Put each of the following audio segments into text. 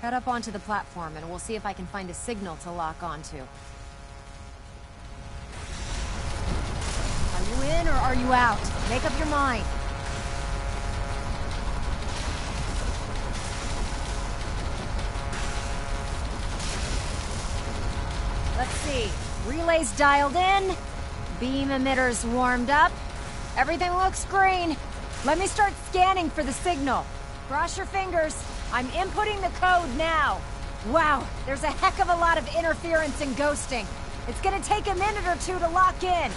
Head up onto the platform and we'll see if I can find a signal to lock onto. Are you in or are you out? Make up your mind. Let's see. Relays dialed in. Beam emitters warmed up. Everything looks green. Let me start scanning for the signal. Cross your fingers. I'm inputting the code now. Wow, there's a heck of a lot of interference and ghosting. It's gonna take a minute or two to lock in.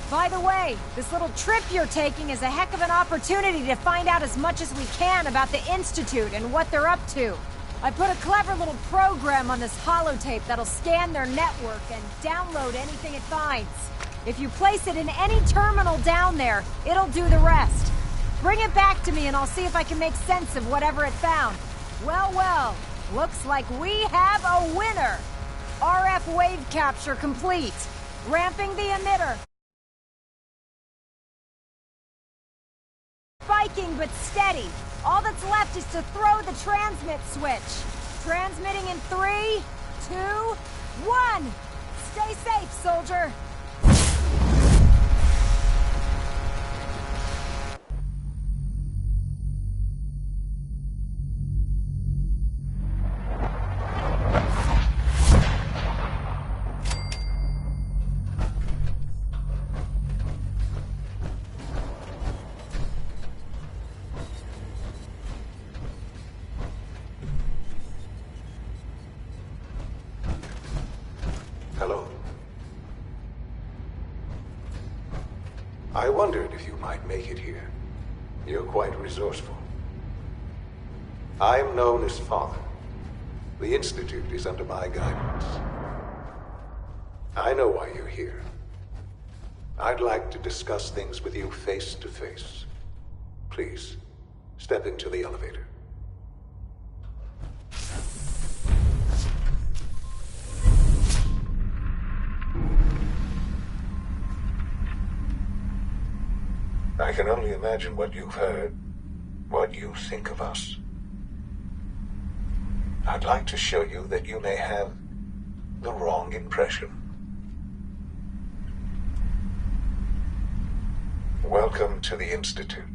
By the way, this little trip you're taking is a heck of an opportunity to find out as much as we can about the Institute and what they're up to. I put a clever little program on this holotape that'll scan their network and download anything it finds. If you place it in any terminal down there, it'll do the rest. Bring it back to me and I'll see if I can make sense of whatever it found. Well, looks like we have a winner. RF wave capture complete. Ramping the emitter. Spiking but steady. All that's left is to throw the transmit switch. Transmitting in 3, 2, 1. Stay safe, soldier. Hello. I wondered if you might make it here. You're quite resourceful. I'm known as Father. The Institute is under my guidance. I know why you're here. I'd like to discuss things with you face to face. Please, step into the elevator. I can only imagine what you've heard, what you think of us. I'd like to show you that you may have the wrong impression. Welcome to the Institute.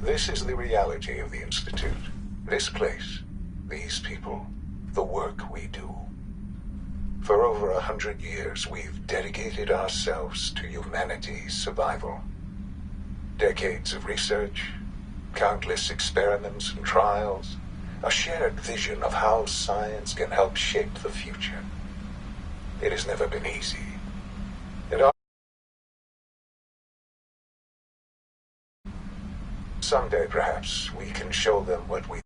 This is the reality of the Institute. This place, these people, the work we do. For over 100 years, we've dedicated ourselves to humanity's survival. Decades of research, countless experiments and trials, a shared vision of how science can help shape the future. It has never been easy. Someday, perhaps, we can show them what we...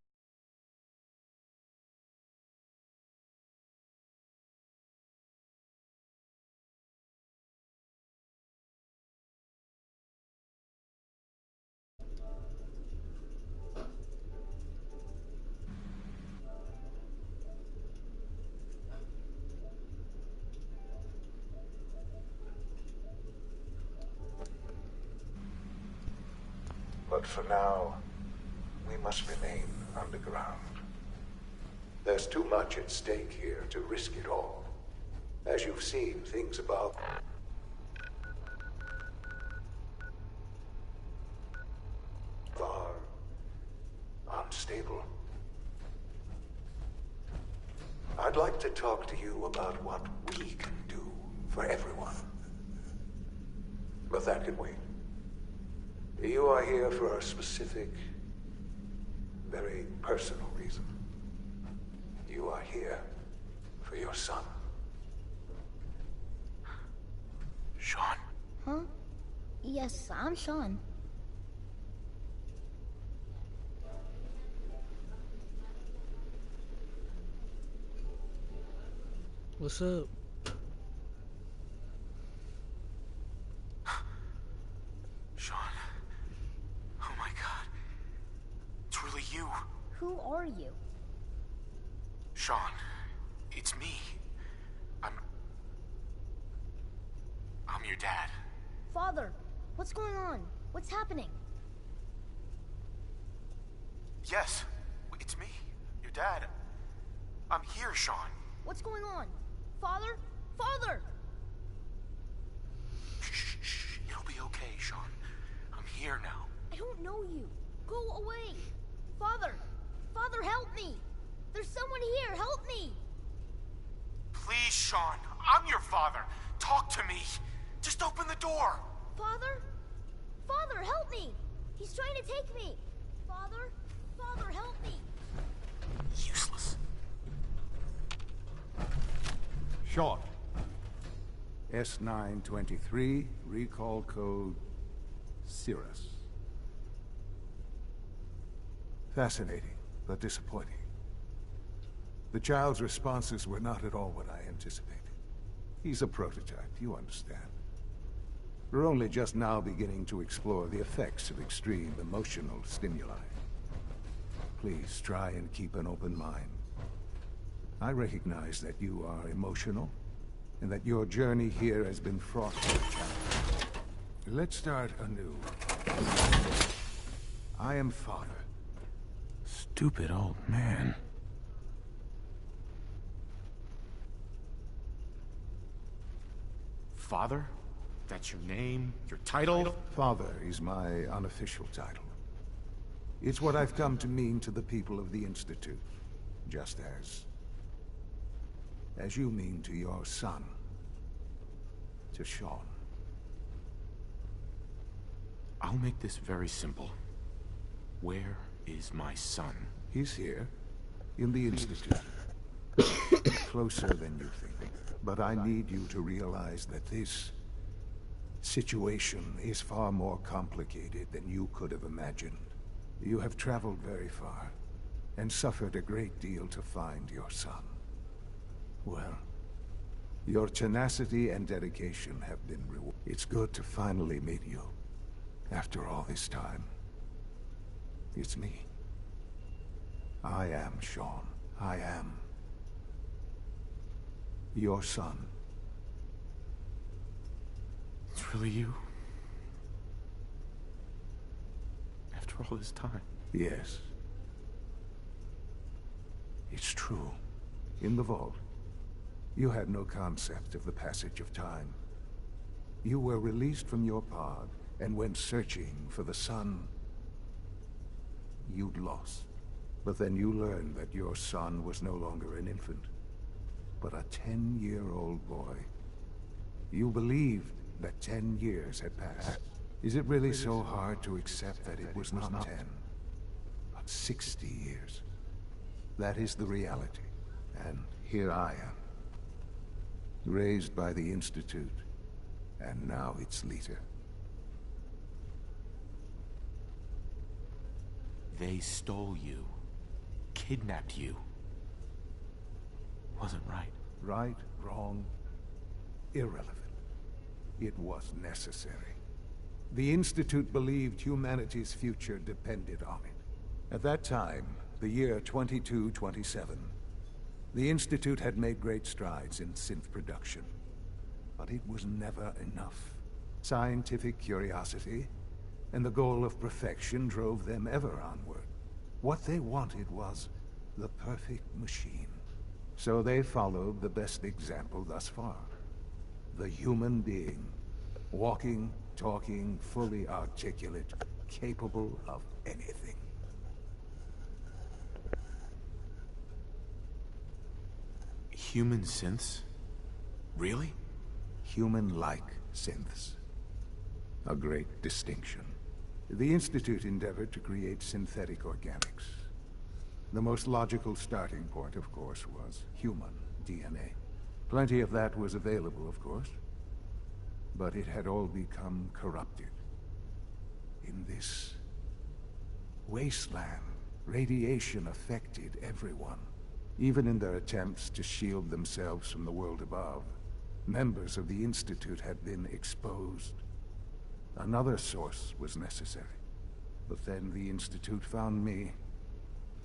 But for now, we must remain underground. There's too much at stake here to risk it all. As you've seen, things about... are unstable. I'd like to talk to you about what we can do for everyone. But that can wait. You are here for a specific, very personal reason. You are here for your son. Sean? Huh? Yes, I'm Sean. What's up? Sean. Oh my god. It's really you. Who are you? Sean. It's me. I'm your dad. Father, what's going on? What's happening? Yes, it's me, your dad. I'm here, Sean. What's going on? Father? Father! Shh. It'll be okay, Sean. I'm here now. I don't know you. Go away. Father! Father, help me! There's someone here, help me! Please, Sean. I'm your father. Talk to me. Just open the door. Father? Father, help me! He's trying to take me! Father? Father, help me! Useless. Sean. S923, recall code Cirrus. Fascinating, but disappointing. The child's responses were not at all what I anticipated. He's a prototype, you understand. We're only just now beginning to explore the effects of extreme emotional stimuli. Please try and keep an open mind. I recognize that you are emotional, and that your journey here has been fraught with challenges. Let's start anew. I am Father. Stupid old man. Father? That's your name? Your title? Father is my unofficial title. It's what I've come to mean to the people of the Institute, just as you mean to your son, to Sean. I'll make this very simple. Where is my son? He's here, in the Institute. Closer than you think. But I need you to realize that this situation is far more complicated than you could have imagined. You have traveled very far, and suffered a great deal to find your son. Well, your tenacity and dedication have been rewarded. It's good to finally meet you, after all this time. It's me. I am Sean. I am your son. It's really you? After all this time? Yes. It's true. In the vault, you had no concept of the passage of time. You were released from your pod and went searching for the son you'd lost. But then you learned that your son was no longer an infant, but a 10-year-old boy. You believed that 10 years had passed. Is it really so hard to accept that it was not 10, but 60 years? That is the reality. And here I am, raised by the Institute, and now its leader. They stole you. Kidnapped you. Wasn't right. Right, wrong, irrelevant. It was necessary. The Institute believed humanity's future depended on it. At that time, the year 2227, the Institute had made great strides in synth production. But it was never enough. Scientific curiosity and the goal of perfection drove them ever onward. What they wanted was the perfect machine. So they followed the best example thus far. The human being. Walking, talking, fully articulate, capable of anything. Human synths? Really? Human-like synths. A great distinction. The Institute endeavored to create synthetic organics. The most logical starting point, of course, was human DNA. Plenty of that was available, of course. But it had all become corrupted. In this wasteland, radiation affected everyone. Even in their attempts to shield themselves from the world above, members of the Institute had been exposed. Another source was necessary. But then the Institute found me,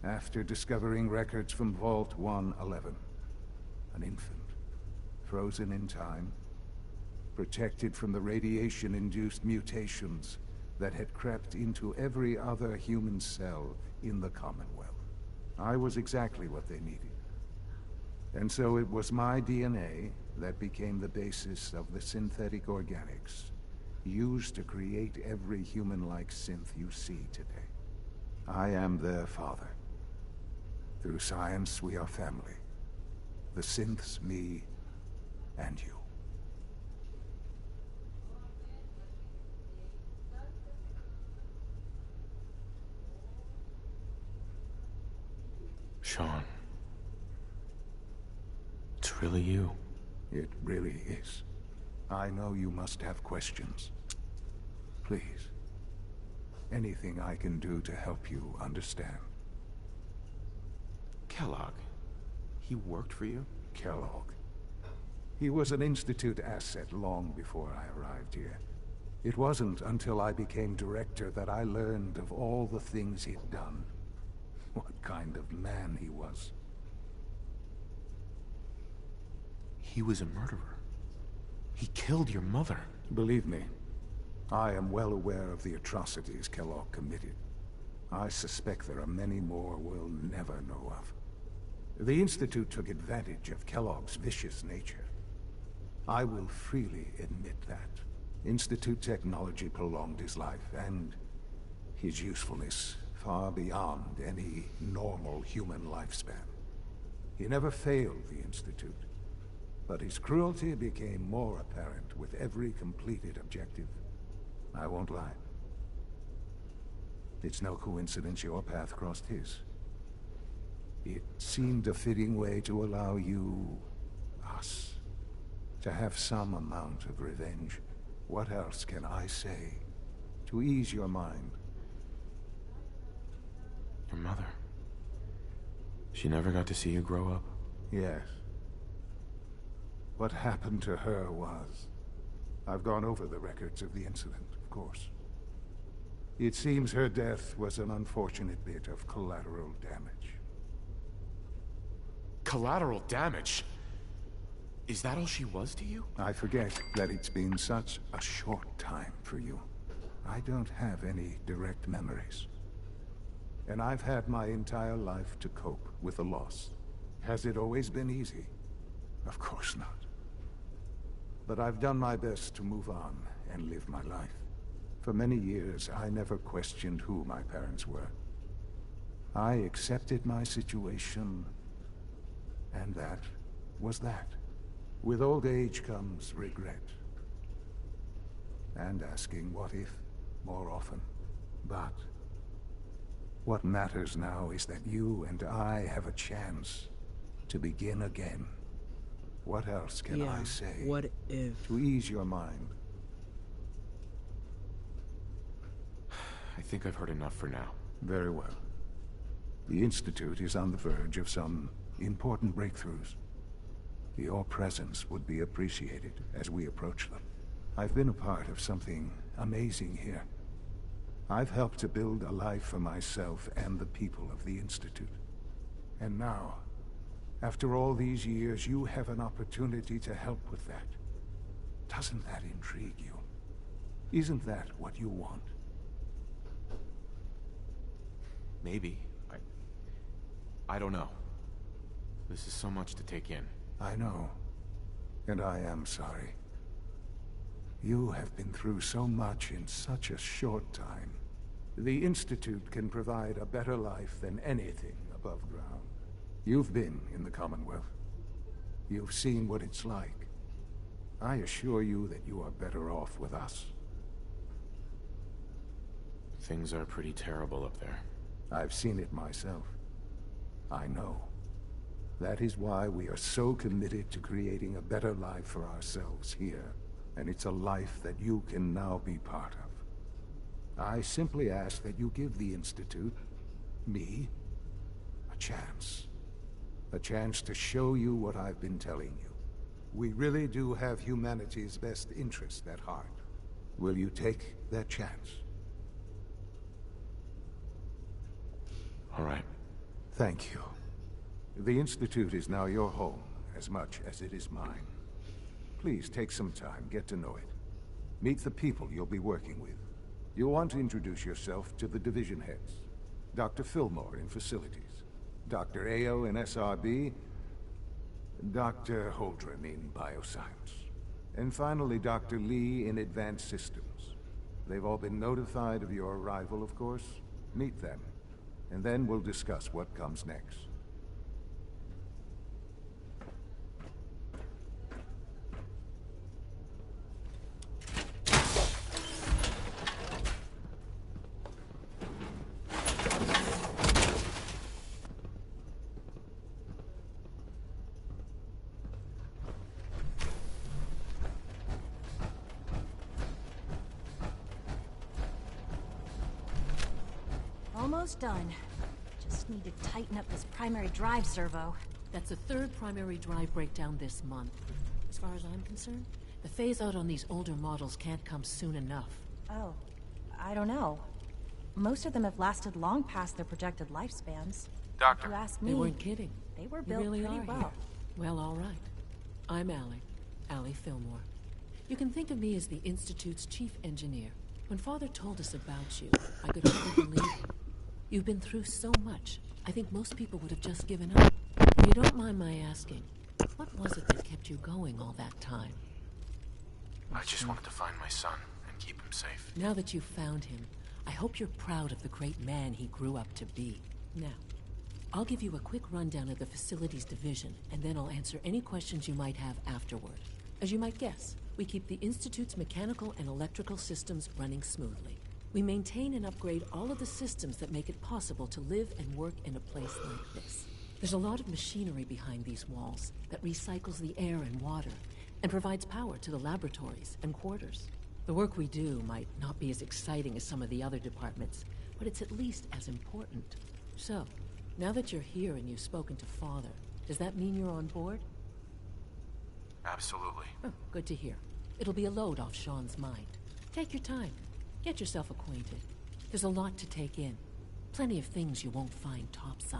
after discovering records from Vault 111. An infant, frozen in time, protected from the radiation-induced mutations that had crept into every other human cell in the Commonwealth. I was exactly what they needed. And so it was my DNA that became the basis of the synthetic organics used to create every human-like synth you see today. I am their father. Through science, we are family. The synths, me, and you. Sean. It's really you. It really is. I know you must have questions. Please. Anything I can do to help you understand. Kellogg. He worked for you? Kellogg. He was an Institute asset long before I arrived here. It wasn't until I became director that I learned of all the things he'd done. What kind of man he was. He was a murderer. He killed your mother. Believe me, I am well aware of the atrocities Kellogg committed. I suspect there are many more we'll never know of. The Institute took advantage of Kellogg's vicious nature. I will freely admit that. Institute technology prolonged his life, and his usefulness far beyond any normal human lifespan. He never failed the Institute, but his cruelty became more apparent with every completed objective. I won't lie. It's no coincidence your path crossed his. It seemed a fitting way to allow you, us, to have some amount of revenge. What else can I say to ease your mind? Your mother. She never got to see you grow up? Yes. What happened to her was... I've gone over the records of the incident, of course. It seems her death was an unfortunate bit of collateral damage. Collateral damage? Is that all she was to you? I forget that it's been such a short time for you. I don't have any direct memories. And I've had my entire life to cope with the loss. Has it always been easy? Of course not. But I've done my best to move on and live my life. For many years, I never questioned who my parents were. I accepted my situation, and that was that. With old age comes regret. And asking what if more often. But what matters now is that you and I have a chance to begin again. What else can I say? What if? To ease your mind. I think I've heard enough for now. Very well. The Institute is on the verge of some important breakthroughs. Your presence would be appreciated as we approach them. I've been a part of something amazing here. I've helped to build a life for myself and the people of the Institute. And now, after all these years, you have an opportunity to help with that. Doesn't that intrigue you? Isn't that what you want? Maybe. I don't know. This is so much to take in. I know. And I am sorry. You have been through so much in such a short time. The Institute can provide a better life than anything above ground. You've been in the Commonwealth. You've seen what it's like. I assure you that you are better off with us. Things are pretty terrible up there. I've seen it myself. I know. That is why we are so committed to creating a better life for ourselves here. And it's a life that you can now be part of. I simply ask that you give the Institute, me, a chance. A chance to show you what I've been telling you. We really do have humanity's best interest at heart. Will you take that chance? All right. Thank you. The Institute is now your home, as much as it is mine. Please take some time, get to know it. Meet the people you'll be working with. You'll want to introduce yourself to the division heads. Dr. Fillmore in Facilities, Dr. Ayo in SRB, Dr. Holdren in Bioscience, and finally Dr. Lee in Advanced Systems. They've all been notified of your arrival, of course. Meet them, and then we'll discuss what comes next. Almost done. Just need to tighten up this primary drive servo. That's the third primary drive breakdown this month. As far as I'm concerned, the phase-out on these older models can't come soon enough. Oh, I don't know. Most of them have lasted long past their projected lifespans. Doctor. If you ask me, They weren't kidding. they were You built really pretty are well. here. Well, all right. I'm Allie Fillmore. You can think of me as the Institute's chief engineer. When Father told us about you, I could hardly believe it. You've been through so much, I think most people would have just given up. If you don't mind my asking, what was it that kept you going all that time? I just wanted to find my son and keep him safe. Now that you've found him, I hope you're proud of the great man he grew up to be. Now, I'll give you a quick rundown of the Facilities Division, and then I'll answer any questions you might have afterward. As you might guess, we keep the Institute's mechanical and electrical systems running smoothly. We maintain and upgrade all of the systems that make it possible to live and work in a place like this. There's a lot of machinery behind these walls that recycles the air and water and provides power to the laboratories and quarters. The work we do might not be as exciting as some of the other departments, but it's at least as important. So, now that you're here and you've spoken to Father, does that mean you're on board? Absolutely. Oh, good to hear. It'll be a load off Sean's mind. Take your time. Get yourself acquainted. There's a lot to take in. Plenty of things you won't find topside.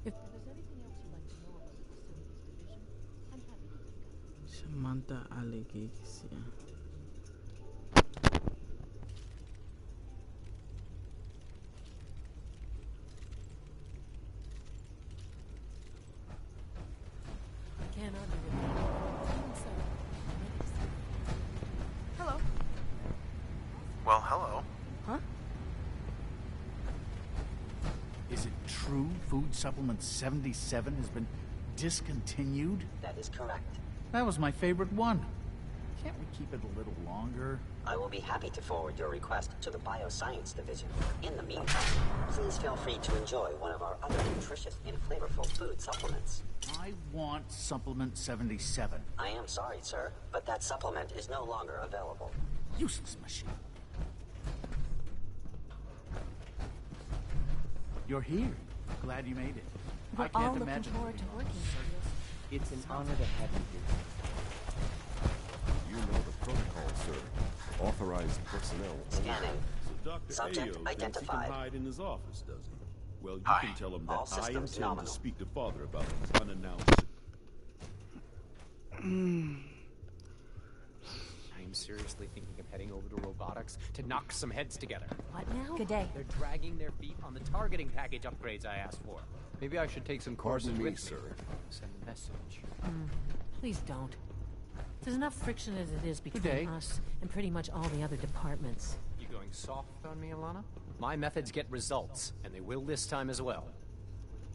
If there's anything else you'd like to know about the Facilities Division, I'm happy to discuss. Samantha Allegisia. I can't argue with that. Come inside. I'm ready to see. Hello. Well, hello. Huh? Is it true Food Supplement 77 has been discontinued? That is correct. That was my favorite one. Can't we keep it a little longer? I will be happy to forward your request to the Bioscience Division. In the meantime, please feel free to enjoy one of our other nutritious and flavorful food supplements. I want Supplement 77. I am sorry, sir, but that supplement is no longer available. Useless machine. You're here. Glad you made it. We're I all can't looking imagine forward to working with you. It's an honor to have you here. You know the protocol, sir. Authorized personnel. Scanning. So Dr. Subject Ayo thinks he identified. can hide in his office, does he? Well, you Hi. can tell him All that I systems intend nominal. to speak to Father about his unannounced... I'm seriously thinking of heading over to robotics to knock some heads together. What now? Good day. They're dragging their feet on the targeting package upgrades I asked for. Maybe I should take some courses Pardon me, with sir. Send a message. Please don't. There's enough friction as it is day. between us and pretty much all the other departments. You going soft on me, Alana? My methods get results, and they will this time as well.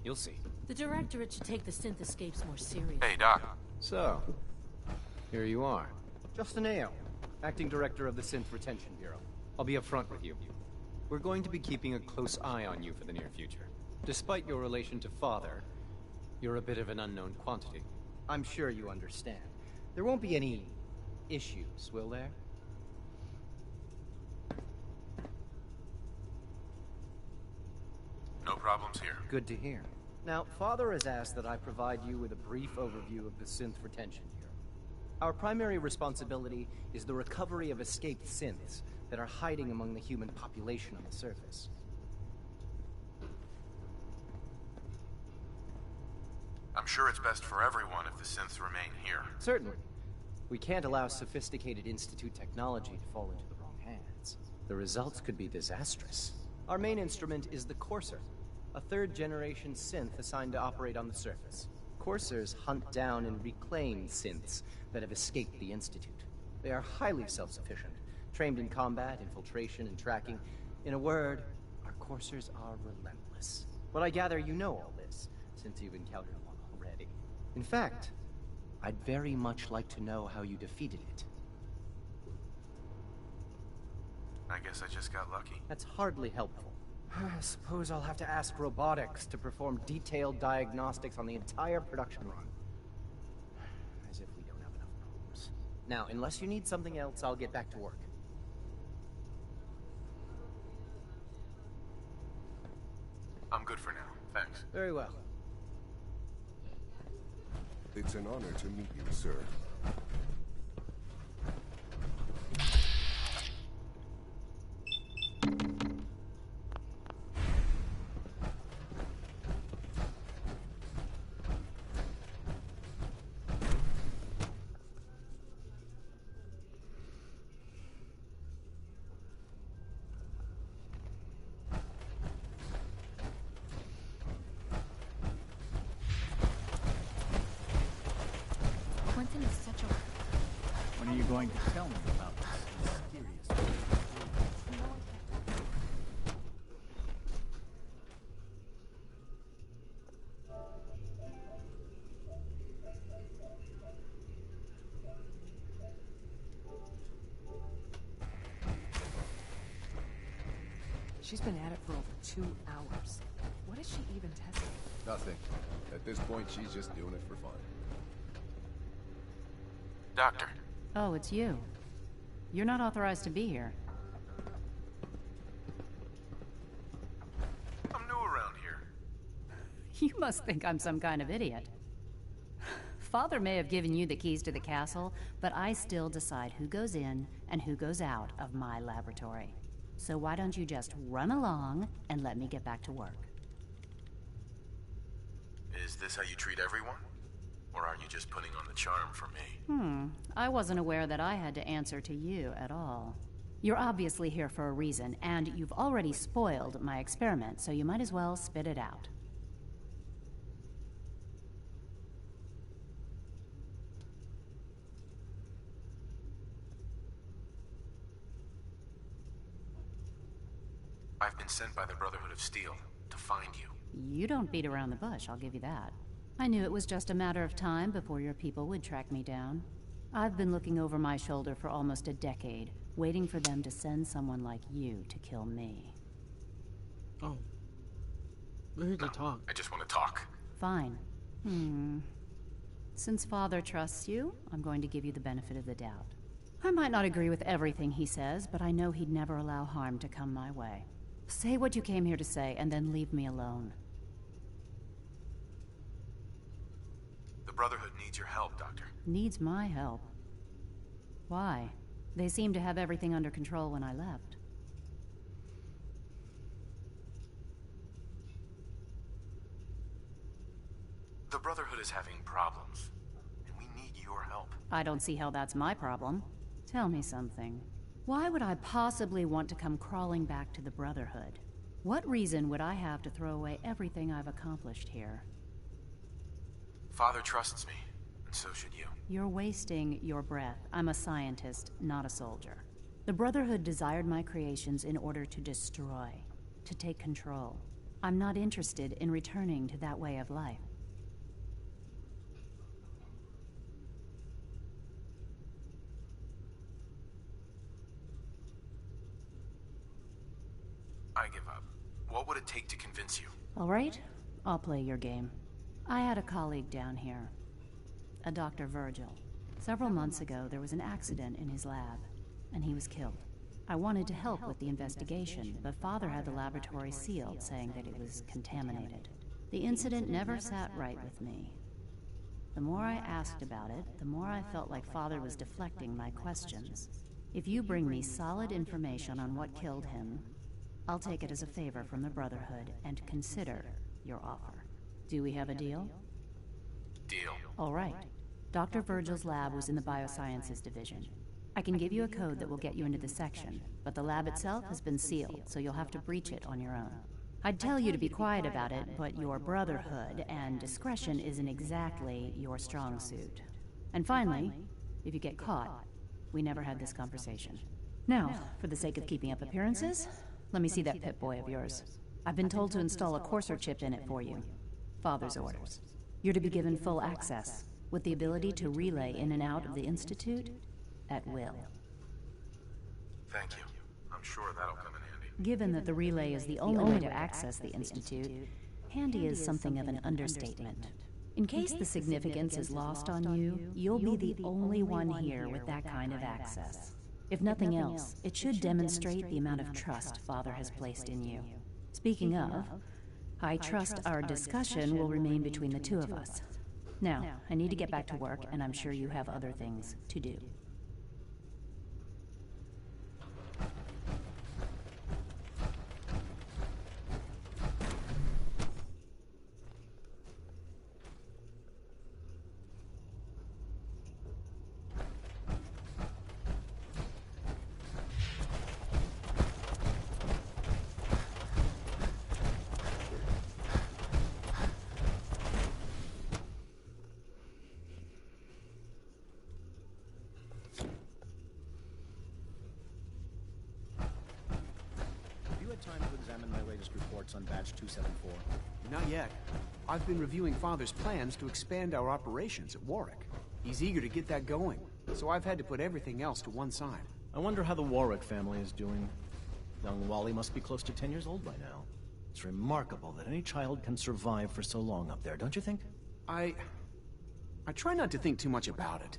You'll see. The Directorate should take the synth escapes more seriously. Hey, Doc. So, here you are. Justin Ayo, Acting Director of the Synth Retention Bureau. I'll be upfront with you. We're going to be keeping a close eye on you for the near future. Despite your relation to Father, you're a bit of an unknown quantity. I'm sure you understand. There won't be any issues, will there? No problems here. Good to hear. Now, Father has asked that I provide you with a brief overview of the Synth Retention Bureau. Our primary responsibility is the recovery of escaped synths that are hiding among the human population on the surface. I'm sure it's best for everyone if the synths remain here. Certainly. We can't allow sophisticated Institute technology to fall into the wrong hands. the results could be disastrous. Our main instrument is the Courser, a third-generation synth assigned to operate on the surface. Coursers hunt down and reclaim synths that have escaped the Institute. They are highly self-sufficient, trained in combat, infiltration, and tracking. In a word, our Coursers are relentless. But I gather you know all this, since you've encountered one already. In fact, I'd very much like to know how you defeated it. I guess I just got lucky. That's hardly helpful. I suppose I'll have to ask robotics to perform detailed diagnostics on the entire production run. As if we don't have enough problems. Now, unless you need something else, I'll get back to work. I'm good for now, thanks. Very well. It's an honor to meet you, sir. Quentin is such a... When are you going to tell me about this mysterious... She's been at it for over 2 hours. What is she even testing? Nothing. At this point, she's just doing it for fun. Doctor. Oh, it's you. You're not authorized to be here. I'm new around here. You must think I'm some kind of idiot. Father may have given you the keys to the castle, but I still decide who goes in and who goes out of my laboratory. So why don't you just run along and let me get back to work? Is this how you treat everyone? Or are you just putting on the charm for me? I wasn't aware that I had to answer to you at all. You're obviously here for a reason, and you've already spoiled my experiment, so you might as well spit it out. I've been sent by the Brotherhood of Steel to find you. You don't beat around the bush, I'll give you that. I knew it was just a matter of time before your people would track me down. I've been looking over my shoulder for almost a decade, waiting for them to send someone like you to kill me. Oh. We're here to talk. I just want to talk. Fine. Since Father trusts you, I'm going to give you the benefit of the doubt. I might not agree with everything he says, but I know he'd never allow harm to come my way. Say what you came here to say, and then leave me alone. The Brotherhood needs your help, Doctor. Needs my help. Why? They seemed to have everything under control when I left. The Brotherhood is having problems, and we need your help. I don't see how that's my problem. Tell me something. Why would I possibly want to come crawling back to the Brotherhood? What reason would I have to throw away everything I've accomplished here? Father trusts me, and so should you. You're wasting your breath. I'm a scientist, not a soldier. The Brotherhood desired my creations in order to destroy, to take control. I'm not interested in returning to that way of life. I give up. What would it take to convince you? All right, I'll play your game. I had a colleague down here, a Dr. Virgil. Several months ago, there was an accident in his lab, and he was killed. I wanted to help with the investigation, but Father had the laboratory sealed, saying that it was contaminated. The incident never sat right with me. The more I asked about it, the more I felt like Father was deflecting my questions. If you bring me solid information on what killed him, I'll take it as a favor from the Brotherhood and consider your offer. Do we have a deal? Deal. All right. Dr. Virgil's lab was in the Biosciences Division. I can give you a code that will get you into the section, but the lab itself has been sealed, so you'll have to breach it on your own. I'd tell you to be quiet about it, but your brotherhood and discretion isn't exactly your strong suit. And finally, if you get caught, we never had this conversation. Now, for the sake of keeping up appearances, let me see that Pip-Boy of yours. I've been told to install a Courser chip in it for you. Father's orders. You're to be given full access, with the ability to relay in and out of the Institute at will. Thank you. I'm sure that'll come in handy. Given that the relay is the only way to access the Institute, handy is something of an understatement. In case the significance is lost on you, you'll be the only one here with that kind of access. If nothing else, it should demonstrate the amount of trust Father has placed in you. Speaking of, I trust our discussion will remain between the two of us. Now, I need to get back to work, and I'm sure you have other things to do. On Batch 274. Not yet. I've been reviewing Father's plans to expand our operations at Warwick. He's eager to get that going, so I've had to put everything else to one side. I wonder how the Warwick family is doing. Young Wally must be close to 10 years old by now. It's remarkable that any child can survive for so long up there, don't you think? I try not to think too much about it.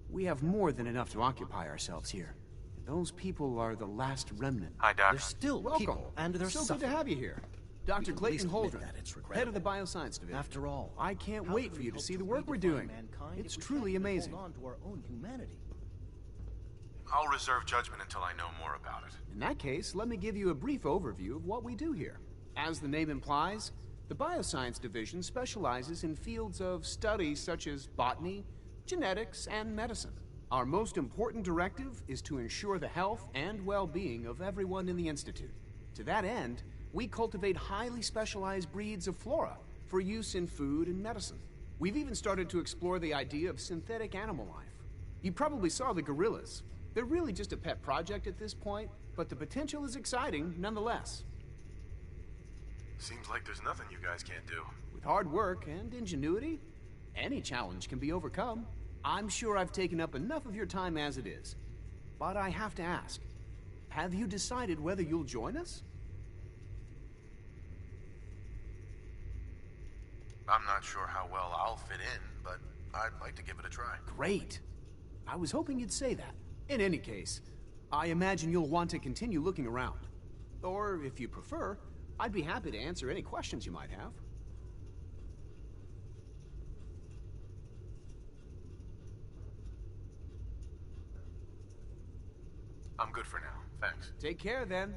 We have more than enough to occupy ourselves here. Those people are the last remnant. Hi, Doc. They're still Welcome. people, and they're so suffering. good to have you here. Dr. Clayton Holdren, head of the Bioscience Division. After all, I can't wait for you to see the work we're doing. It's truly amazing. Hold on to our own humanity. I'll reserve judgment until I know more about it. In that case, let me give you a brief overview of what we do here. As the name implies, the Bioscience Division specializes in fields of study such as botany, genetics, and medicine. Our most important directive is to ensure the health and well-being of everyone in the Institute. To that end, we cultivate highly specialized breeds of flora for use in food and medicine. We've even started to explore the idea of synthetic animal life. You probably saw the gorillas. They're really just a pet project at this point, but the potential is exciting nonetheless. Seems like there's nothing you guys can't do. With hard work and ingenuity, any challenge can be overcome. I'm sure I've taken up enough of your time as it is. But I have to ask, have you decided whether you'll join us? I'm not sure how well I'll fit in, but I'd like to give it a try. Great. I was hoping you'd say that. In any case, I imagine you'll want to continue looking around. Or, if you prefer, I'd be happy to answer any questions you might have. I'm good for now. Thanks. Take care, then.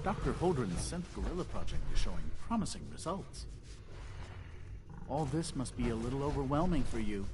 Dr. Holdren's Synth Gorilla project is showing promising results. All this must be a little overwhelming for you.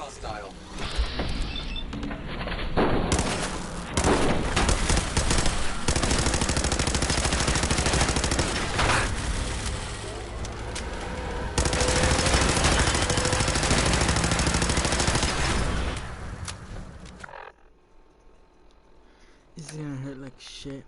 hostile. This is gonna hurt like shit.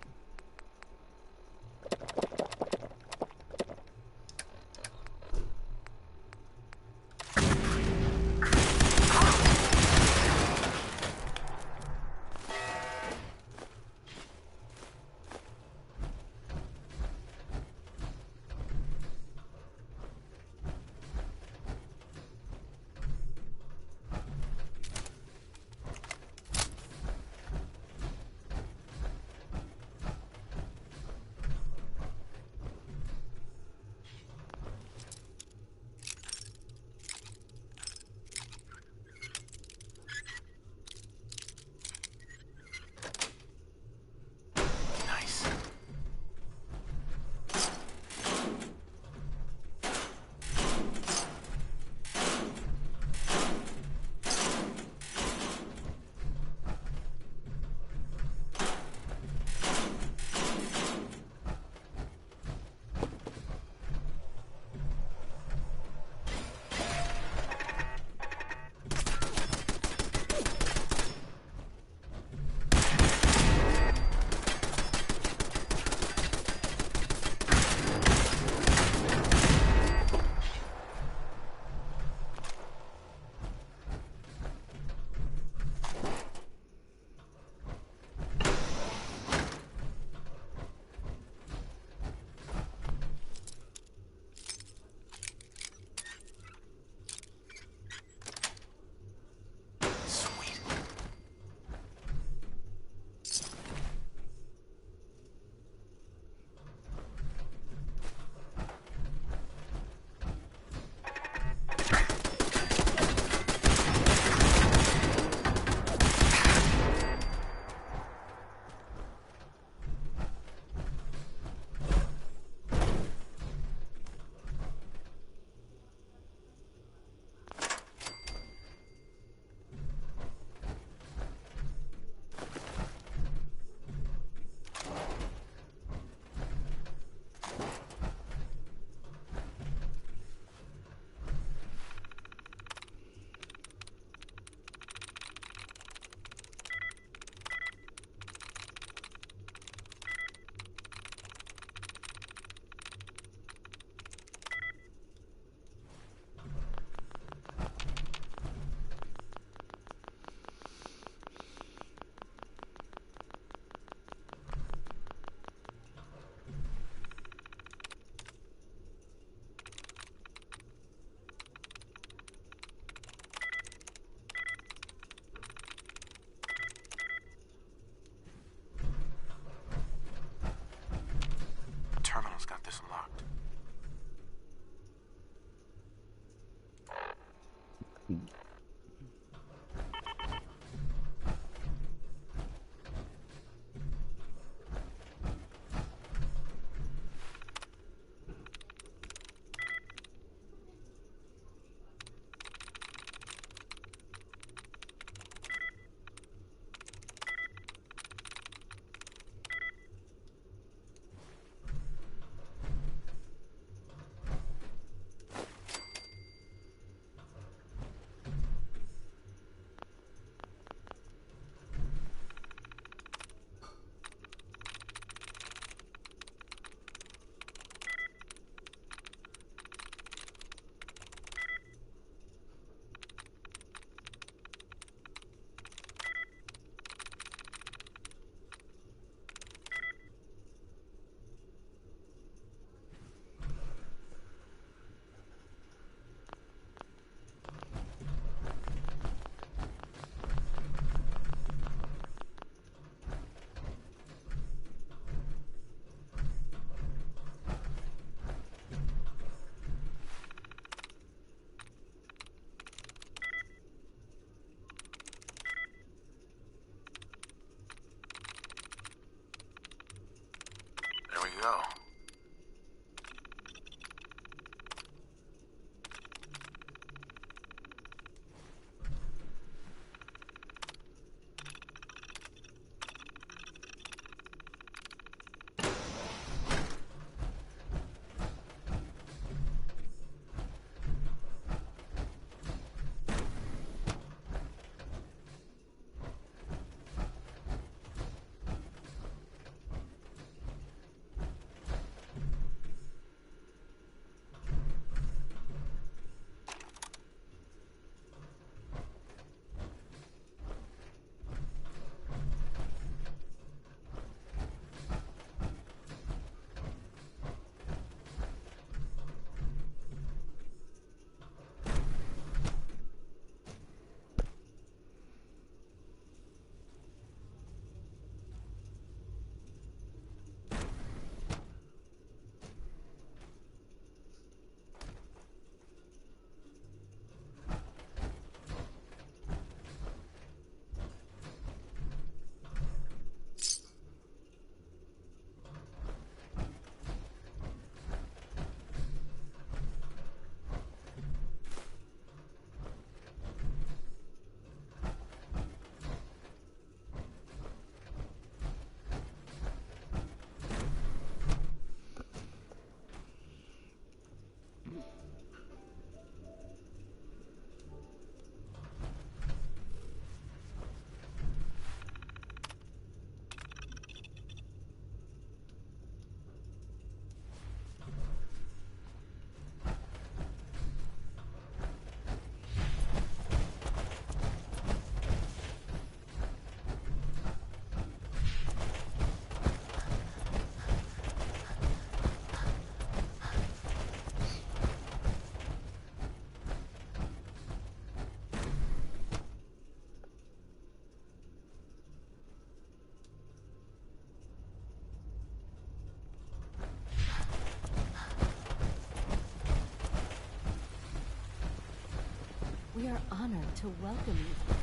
We are honored to welcome you.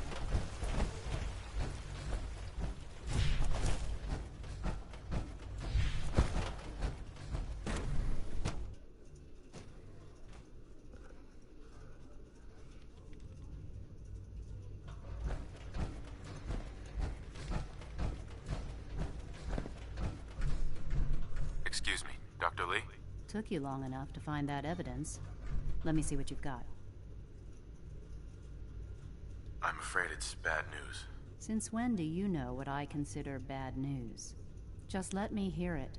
Excuse me, Dr. Lee? Took you long enough to find that evidence. Let me see what you've got. I'm afraid it's bad news. Since when do you know what I consider bad news? Just let me hear it.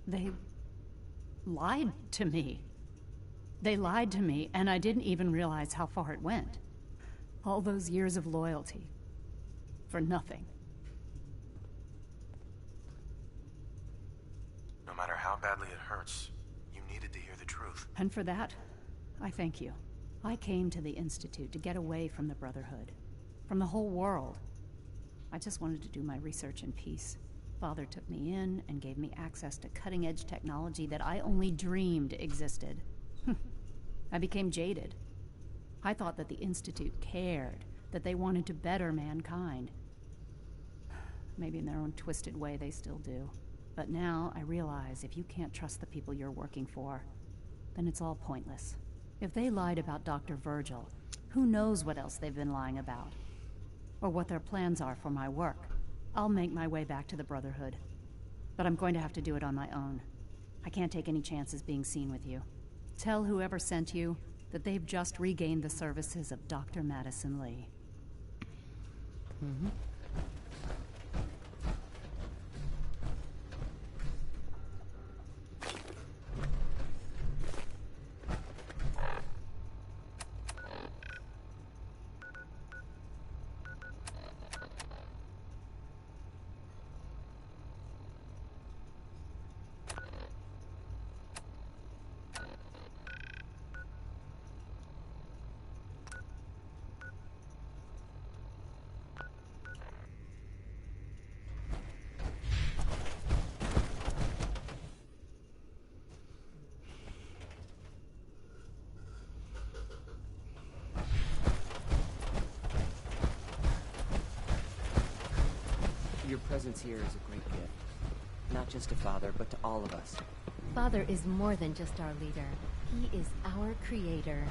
They lied to me. They lied to me, and I didn't even realize how far it went. All those years of loyalty. For nothing. No matter how badly it hurts, you needed to hear the truth. And for that, I thank you. I came to the Institute to get away from the Brotherhood. From the whole world. I just wanted to do my research in peace. Father took me in and gave me access to cutting-edge technology that I only dreamed existed. I became jaded. I thought that the Institute cared, that they wanted to better mankind. Maybe in their own twisted way they still do. But now I realize if you can't trust the people you're working for, then it's all pointless. If they lied about Dr. Virgil, who knows what else they've been lying about? Or what their plans are for my work. I'll make my way back to the Brotherhood. But I'm going to have to do it on my own. I can't take any chances being seen with you. Tell whoever sent you that they've just regained the services of Dr. Madison Lee. Your presence here is a great gift. Not just to Father, but to all of us. Father is more than just our leader. He is our creator.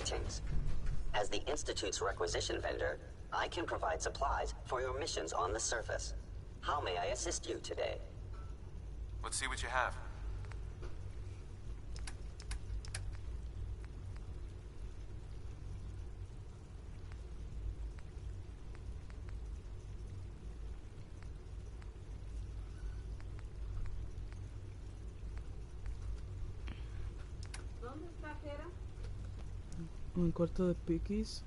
Greetings. As the Institute's requisition vendor, I can provide supplies for your missions on the surface. How may I assist you today? Let's see what you have. Un cuarto de piquis.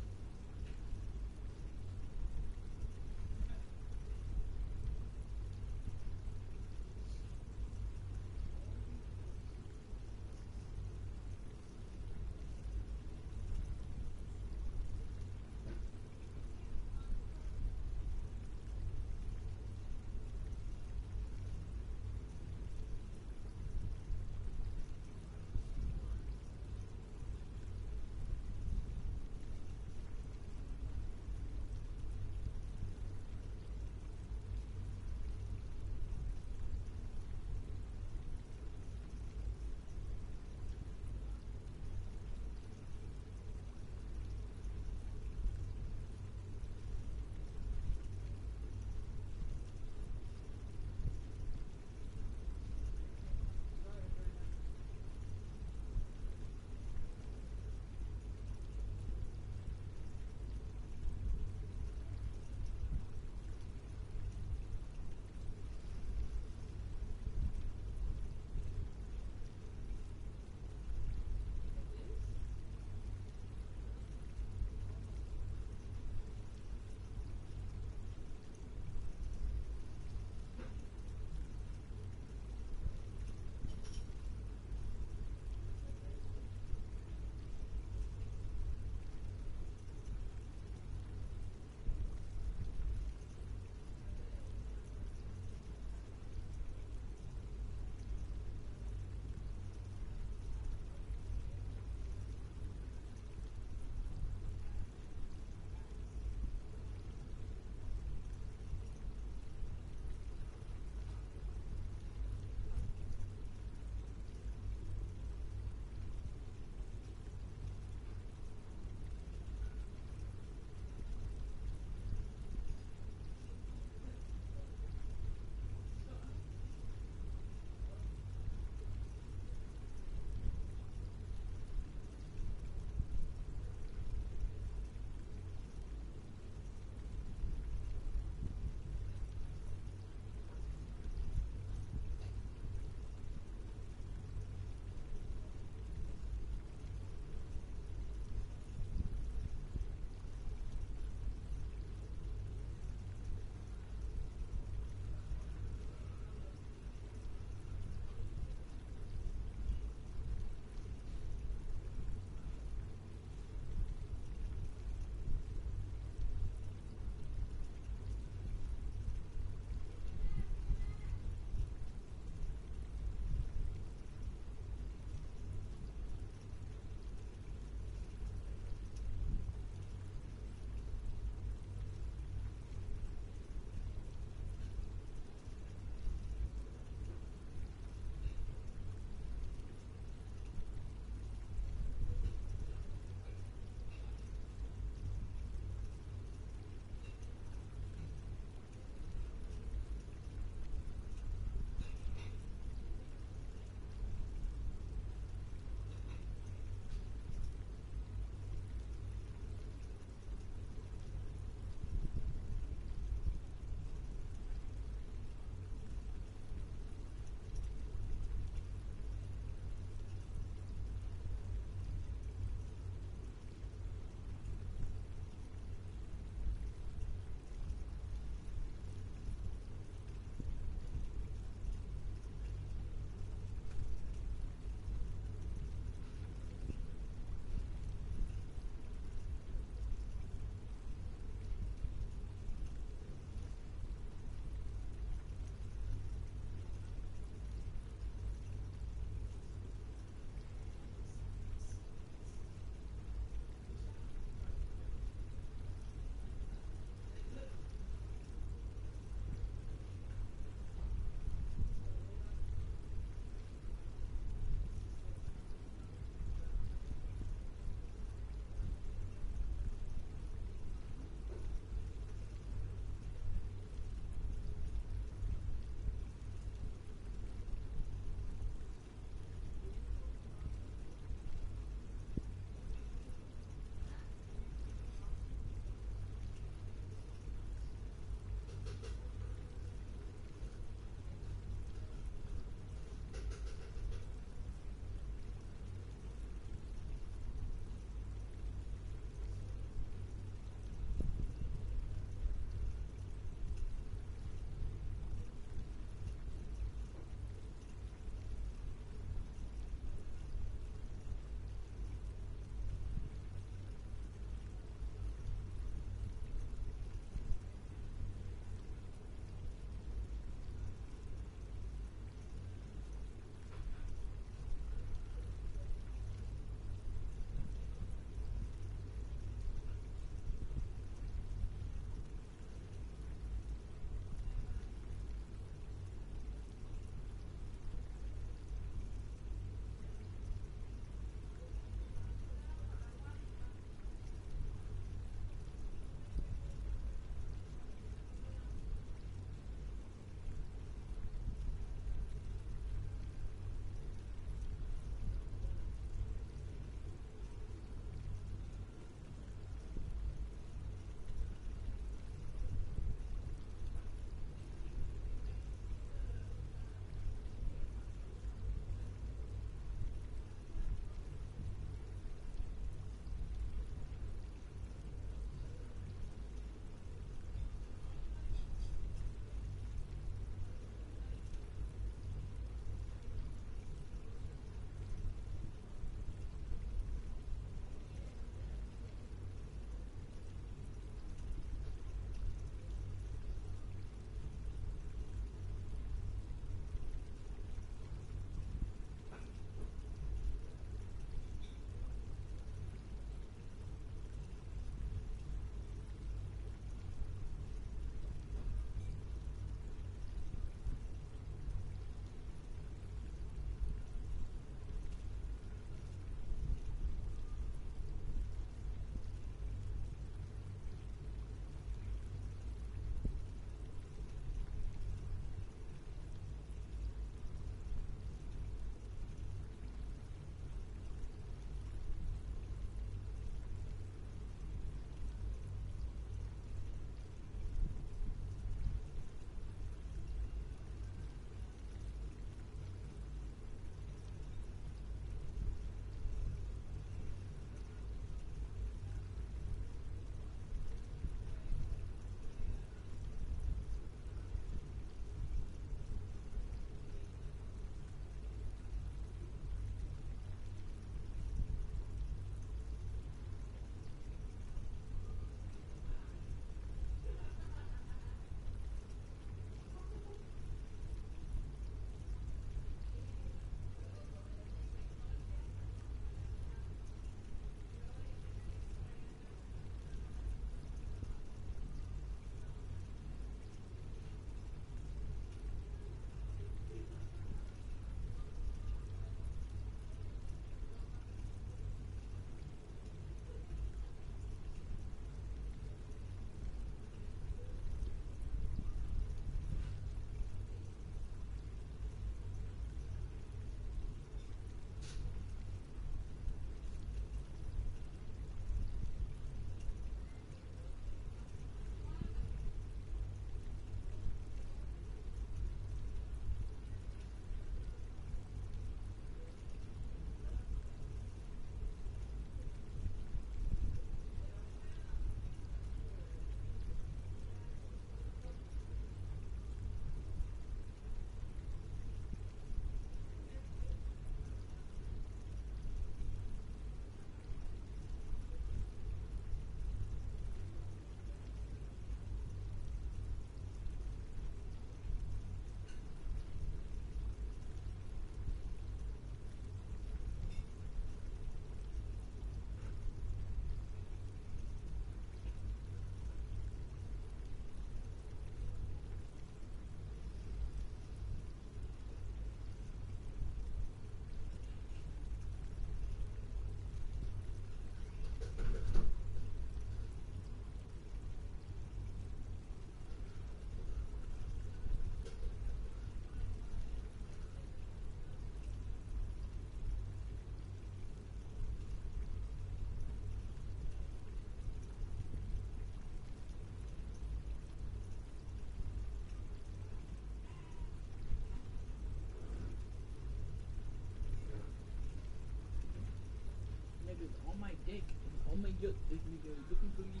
my dick. Oh my god, this nigga is looking for you.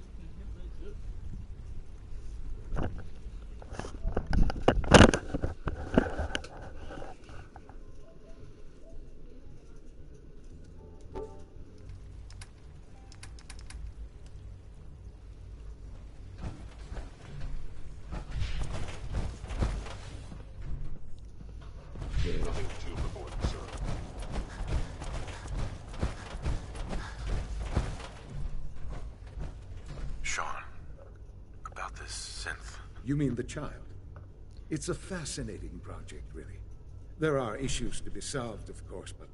Nothing to report, sir. Sean, about this synth. You mean the child? It's a fascinating project, really. There are issues to be solved, of course, but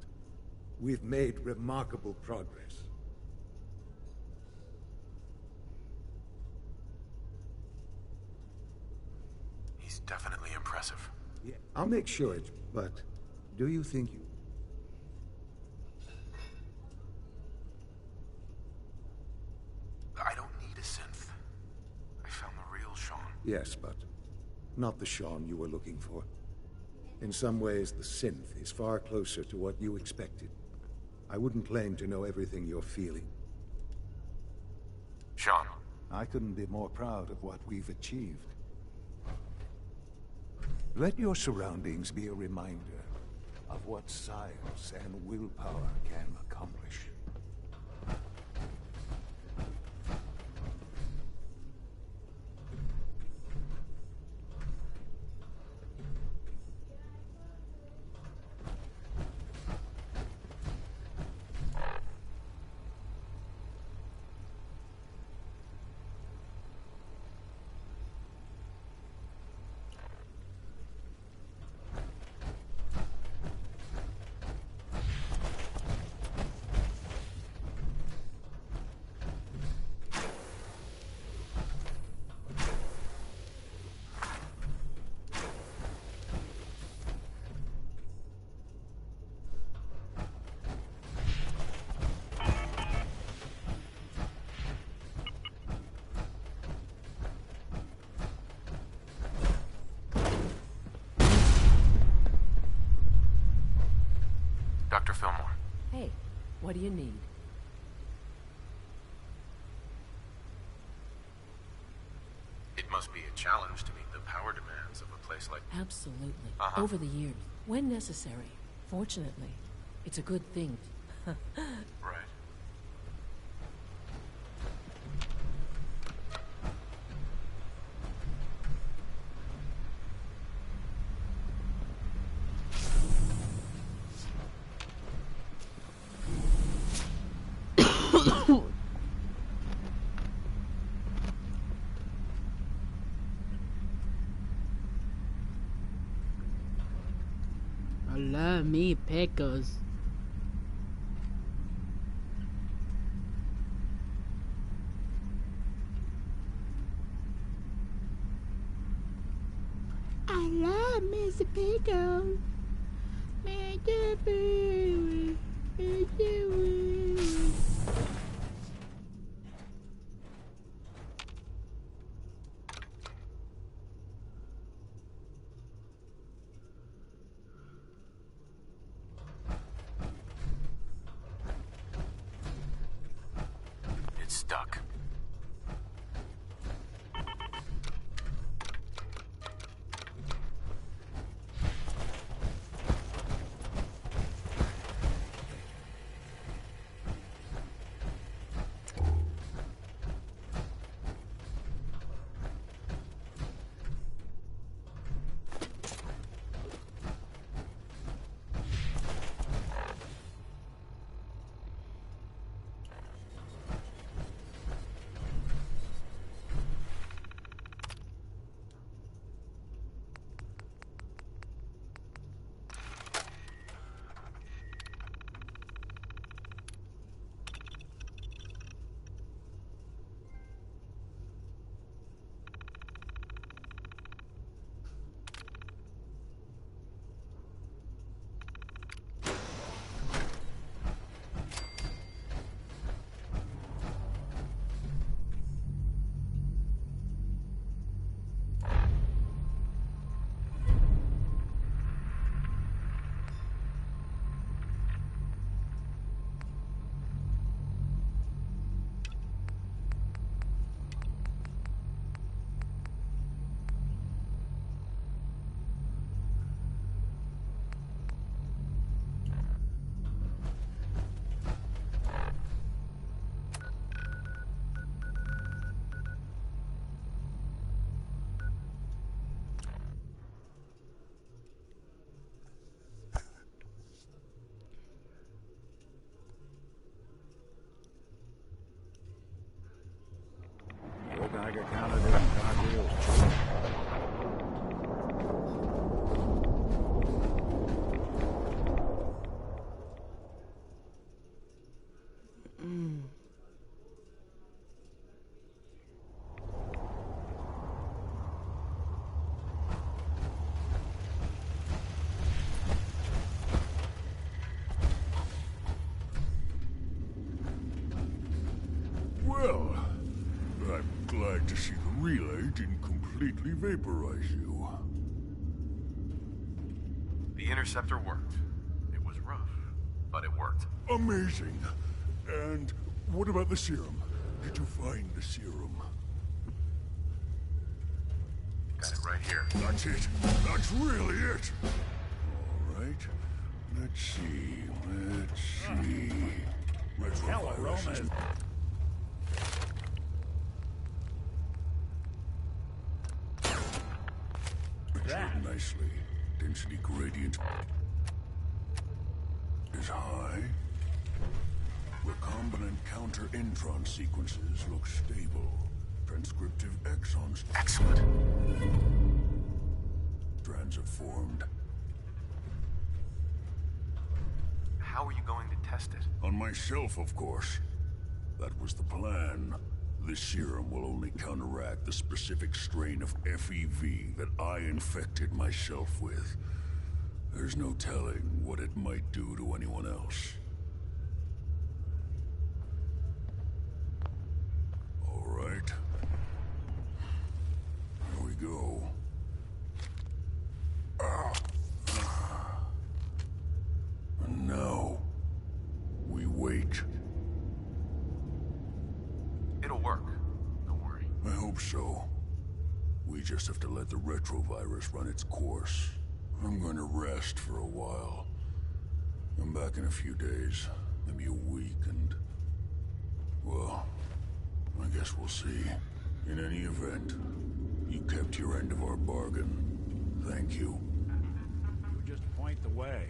we've made remarkable progress. He's definitely impressive. Yeah, I'll make sure it's... But do you think you... I don't need a synth. I found the real Sean. Yes, but not the Sean you were looking for. In some ways, the synth is far closer to what you expected. I wouldn't claim to know everything you're feeling. Sean. I couldn't be more proud of what we've achieved. Let your surroundings be a reminder of what science and willpower can accomplish. Dr. Fillmore. Hey, what do you need? It must be a challenge to meet the power demands of a place like... Absolutely. Uh-huh. Over the years, when necessary. Fortunately, it's a good thing. Right. I love me pickles. I love Miss Pickles. It's stuck. It didn't completely vaporize you. The interceptor worked. It was rough, but it worked. Amazing. And what about the serum? Did you find the serum? Got it right here. That's it. That's really it. All right. Let's see. Retroviruses. Matured nicely. Density gradient is high. Recombinant counter-intron sequences look stable. Transcriptive exons. Excellent. Strands have formed. How are you going to test it? On myself, of course. That was the plan. This serum will only counteract the specific strain of FEV that I infected myself with. There's no telling what it might do to anyone else. All right. Here we go. And now, we wait. It'll work. Don't worry. I hope so. We just have to let the retrovirus run its course. I'm going to rest for a while. I'm back in a few days, maybe a week, and... well, I guess we'll see. In any event, you kept your end of our bargain. Thank you. You just point the way.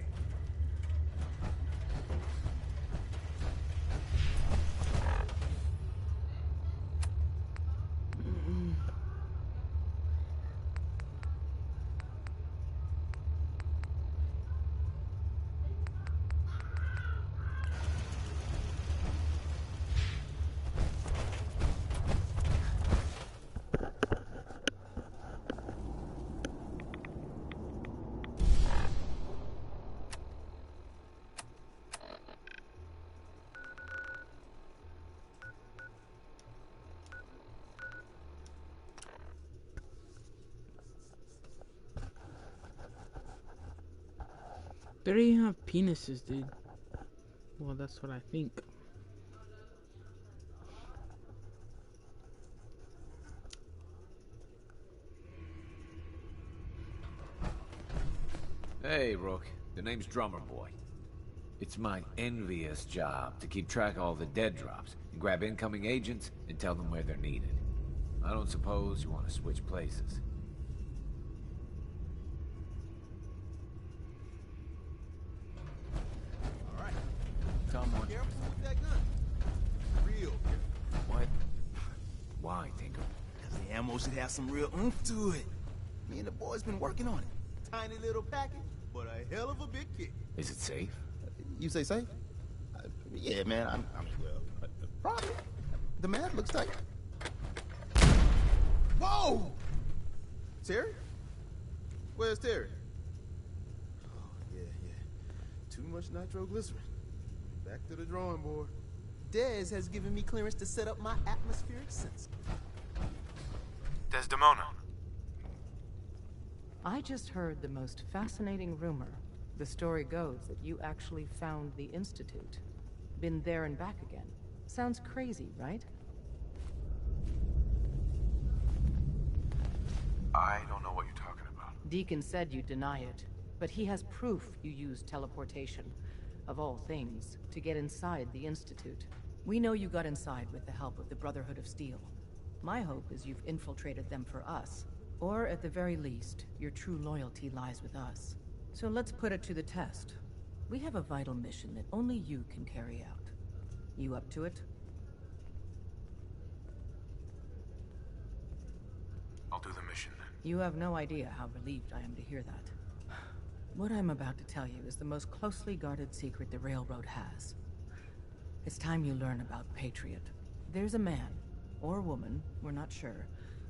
They don't even have penises, dude. Well, that's what I think. Hey, Rook. The name's Drummer Boy. It's my envious job to keep track of all the dead drops and grab incoming agents and tell them where they're needed. I don't suppose you want to switch places. Someone. Careful with that gun. Real careful. What? Why, Tinker? Because the ammo should have some real oomph to it. Me and the boys been working on it. Tiny little package, but a hell of a big kick. Is it safe? You say safe? Yeah, man. I mean, well, probably. The math looks tight. Whoa! Terry? Where's Terry? Oh, yeah. Too much nitroglycerin. Back to the drawing board. Dez has given me clearance to set up my atmospheric sensor. Desdemona. I just heard the most fascinating rumor. The story goes that you actually found the Institute. Been there and back again. Sounds crazy, right? I don't know what you're talking about. Deacon said you deny it, but he has proof you used teleportation, of all things, to get inside the Institute. We know you got inside with the help of the Brotherhood of Steel. My hope is you've infiltrated them for us. Or at the very least, your true loyalty lies with us. So let's put it to the test. We have a vital mission that only you can carry out. You up to it? I'll do the mission then. You have no idea how relieved I am to hear that. What I'm about to tell you is the most closely guarded secret the Railroad has. It's time you learn about Patriot. There's a man, or woman, we're not sure,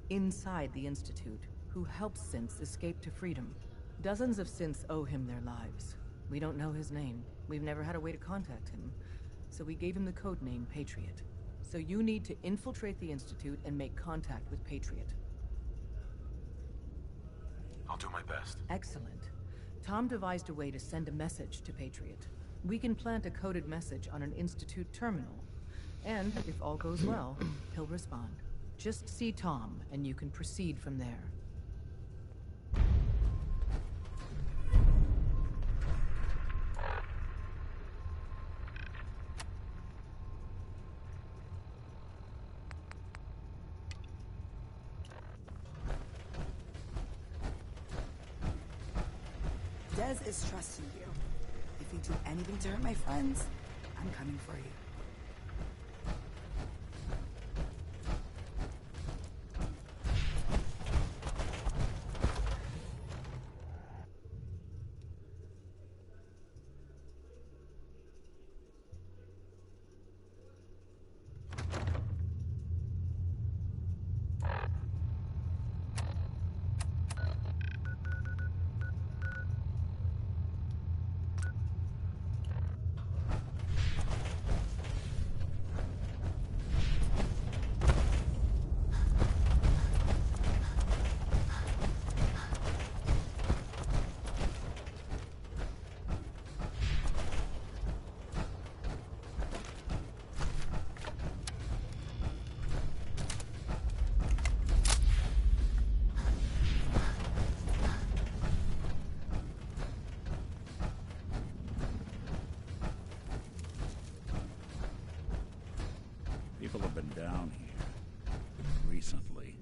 inside the Institute who helps synths escape to freedom. Dozens of synths owe him their lives. We don't know his name. We've never had a way to contact him. So we gave him the code name Patriot. So you need to infiltrate the Institute and make contact with Patriot. I'll do my best. Excellent. Tom devised a way to send a message to Patriot. We can plant a coded message on an Institute terminal. And, if all goes well, he'll respond. Just see Tom, and you can proceed from there. Dez is trusting you. If you do anything to hurt my friends, I'm coming for you. People have been down here recently.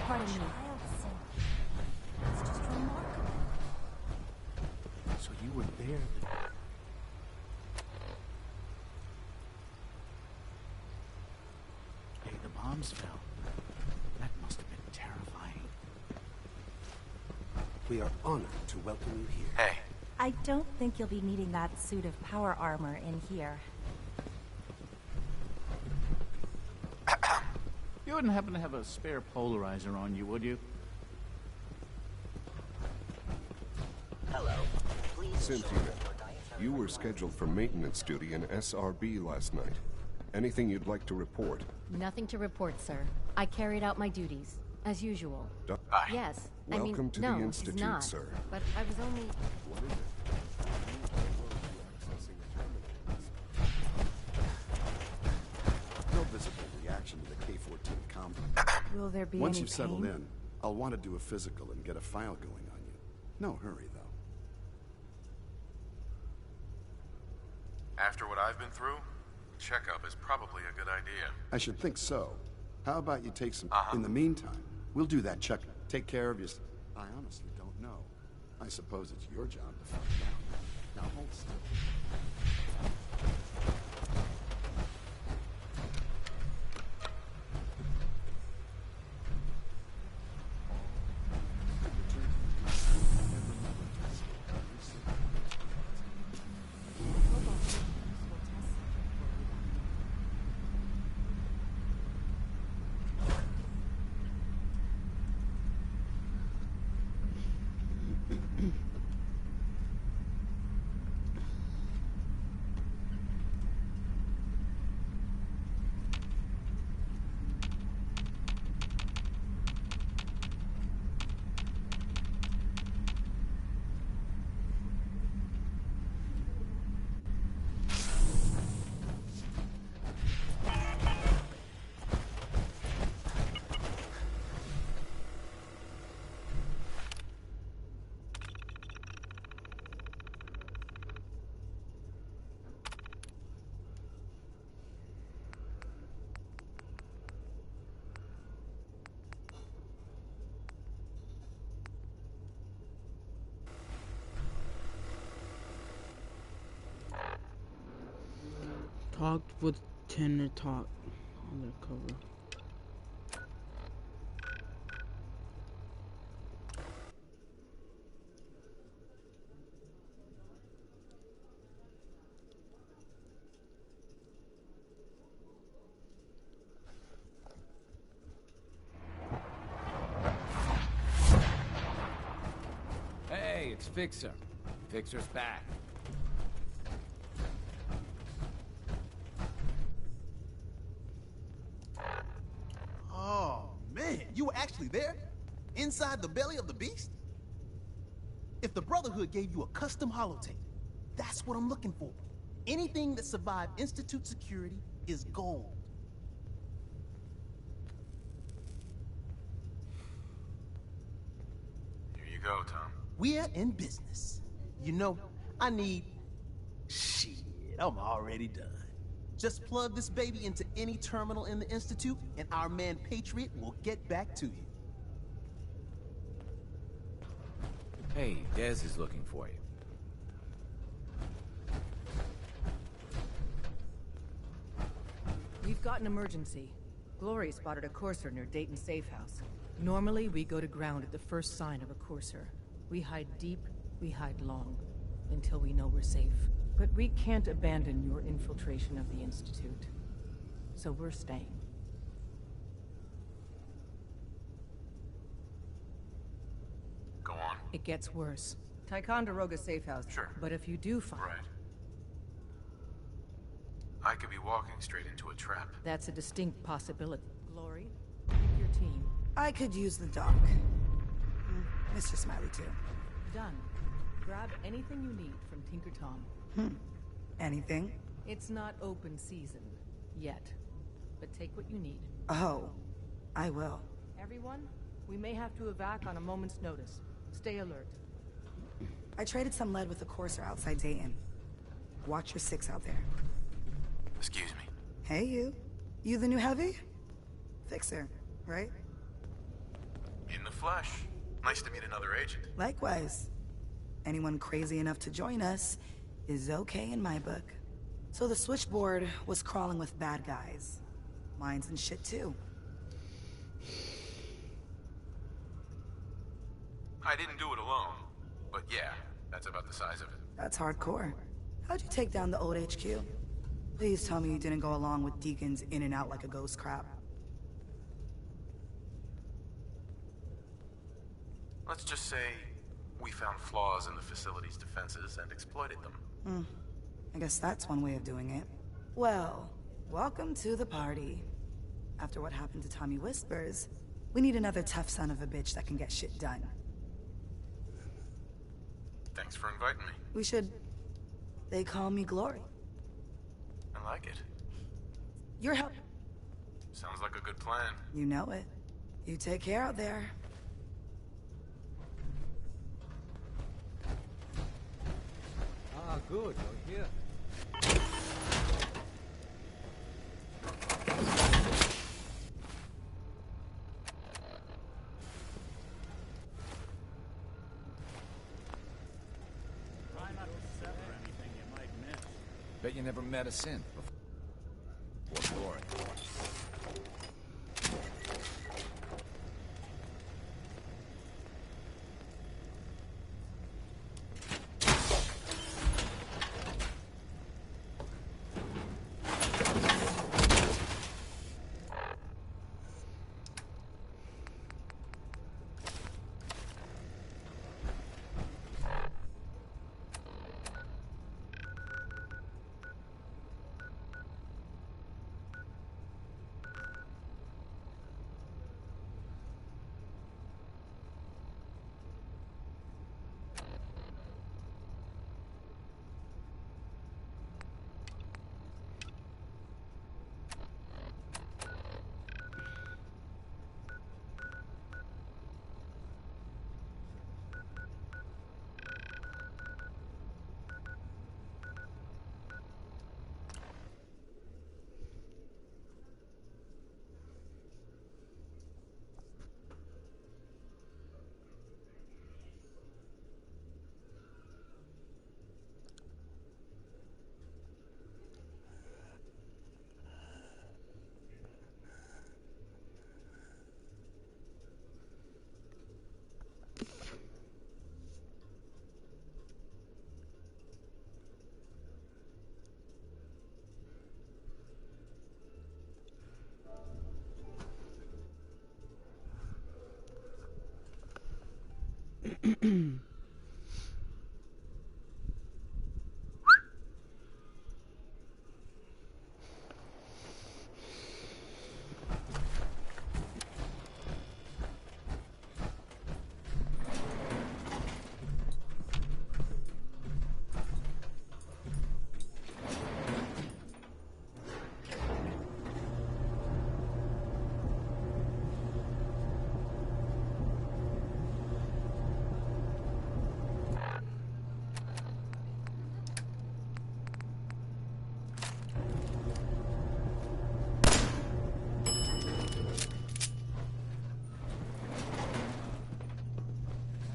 Pardon me. It's just remarkable. So you were there. Hey, the bombs fell. That must have been terrifying. We are honored to welcome you here. Hey. I don't think you'll be needing that suit of power armor in here. You wouldn't happen to have a spare polarizer on you, would you? Hello. Please Cynthia, you were scheduled for maintenance duty in SRB last night. Anything you'd like to report? Nothing to report, sir. I carried out my duties, as usual. Hi. Yes. Welcome to no, the Institute, he's not. sir. But I was only... What is it? No visible reaction to the K-14 compound. Will there be Once any you've settled pain? in, I'll want to do a physical and get a file going on you. No hurry, though. After what I've been through, a checkup is probably a good idea. I should think so. How about you take some... In the meantime, we'll do that checkup. Take care of your... I honestly don't know. I suppose it's your job to find out. Now hold still. Talked with Tanner Talk on the cover. Hey, it's Fixer. Fixer's back. Oh, man, you were actually there? Inside the belly of the beast? If the Brotherhood gave you a custom holotape, that's what I'm looking for. Anything that survived Institute security is gold. Here you go, Tom. We're in business. You know, I need... Shit, I'm already done. Just plug this baby into any terminal in the Institute, and our man Patriot will get back to you. Hey, Dez is looking for you. We've got an emergency. Glory spotted a courser near Dayton Safe House. Normally, we go to ground at the first sign of a courser. We hide deep, we hide long, until we know we're safe. But we can't abandon your infiltration of the Institute. So we're staying. Go on. It gets worse. Ticonderoga Safe House. Sure. But if you do find... Right. I could be walking straight into a trap. That's a distinct possibility. Glory, pick your team. I could use the dock. Mr. Smiley, too. Done. Grab anything you need from Tinker Tom. Anything? It's not open season. Yet. But take what you need. Oh, I will. Everyone, we may have to evac on a moment's notice. Stay alert. I traded some lead with the courser outside Dayton. Watch your six out there. Excuse me. Hey, you. You the new heavy? Fixer, right? In the flesh. Nice to meet another agent. Likewise. Anyone crazy enough to join us is okay in my book. So the switchboard was crawling with bad guys. Mines and shit, too. I didn't do it alone. But yeah, that's about the size of it. That's hardcore. How'd you take down the old HQ? Please tell me you didn't go along with Deacon's in and out like a ghost crap. Let's just say we found flaws in the facility's defenses and exploited them. I guess that's one way of doing it. Well, welcome to the party. After what happened to Tommy Whispers, we need another tough son of a bitch that can get shit done. Thanks for inviting me. We should... They call me Glory. I like it. Your help. Sounds like a good plan. You know it. You take care out there. Ah, good. You're here. Try not to sever anything you might miss. Bet you never met a synth before. Glory.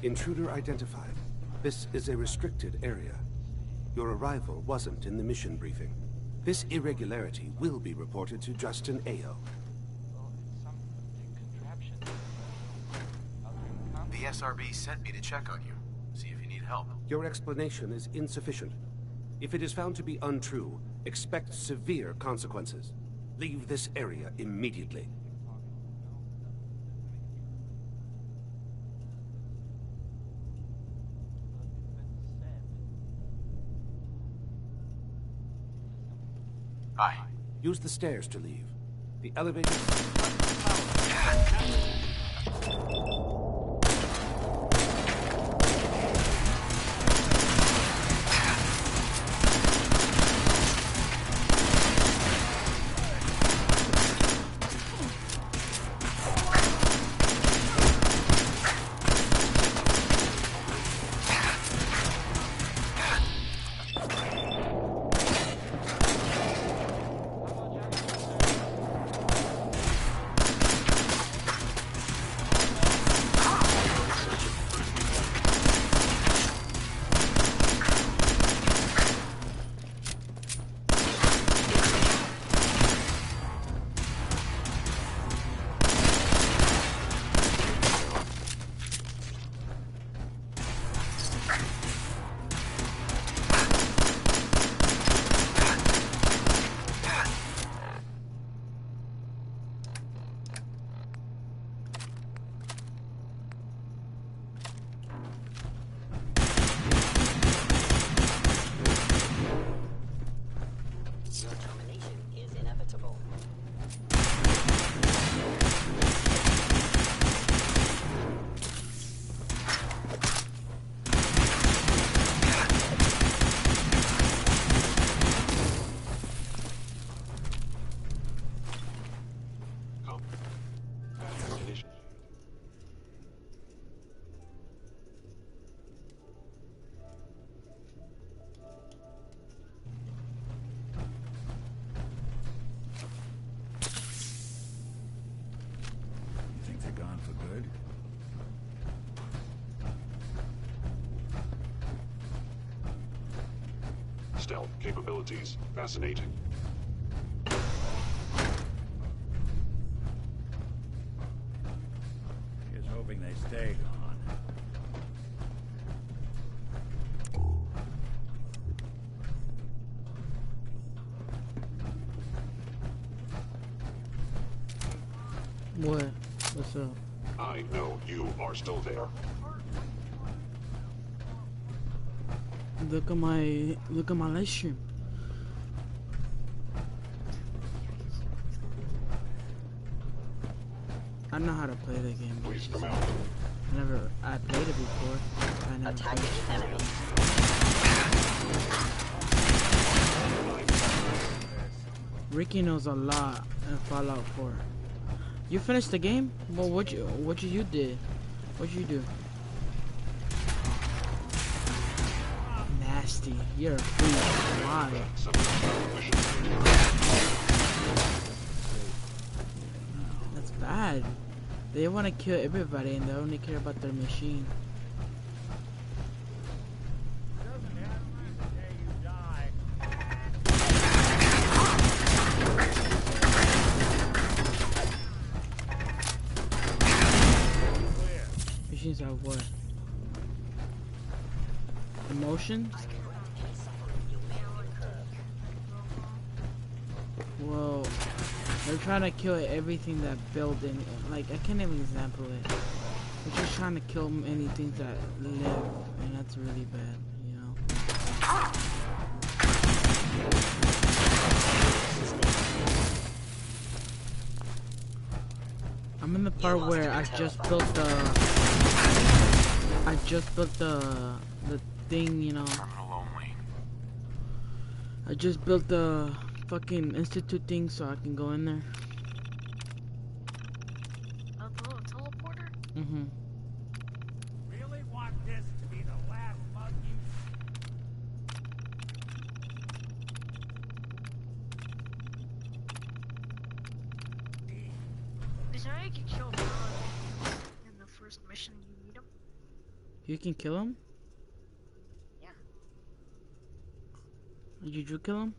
Intruder identified. This is a restricted area. Your arrival wasn't in the mission briefing. This irregularity will be reported to Justin Ayo. The SRB sent me to check on you, see if you need help. Your explanation is insufficient. If it is found to be untrue, expect severe consequences. Leave this area immediately. Hi. Use the stairs to leave. The elevator... Stealth capabilities. Fascinating. Here's hoping they stay gone. What? What's up? I know you are still there. Look at my live stream. I know how to play the game. Please come out. I played it before. I never Attacking enemy. Ricky knows a lot in Fallout 4. You finished the game? Well, what you did? What'd you do? Nasty. You're a freak. Why? That's bad. They want to kill everybody and they only care about their machine. Machines have what? Emotions? Well, they're trying to kill everything that built in. Like, I can't even example it. We're just trying to kill any things that live, and that's really bad, you know. I'm in the part where I just built the thing, you know. I just built the fucking institute thing so I can go in there. Oh, the little teleporter? Mm-hmm. Really want this to be the last mug you... Is there how you can kill Paladin in the first mission you meet him? You can kill him? Yeah. Did you kill him?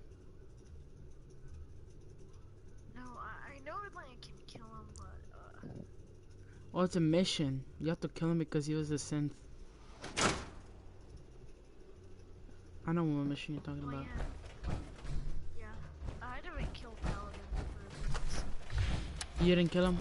No, I know I can kill him, but Oh, it's a mission. You have to kill him because he was a synth. I know what mission you're talking about. yeah. I didn't kill Paladin for this. You didn't kill him?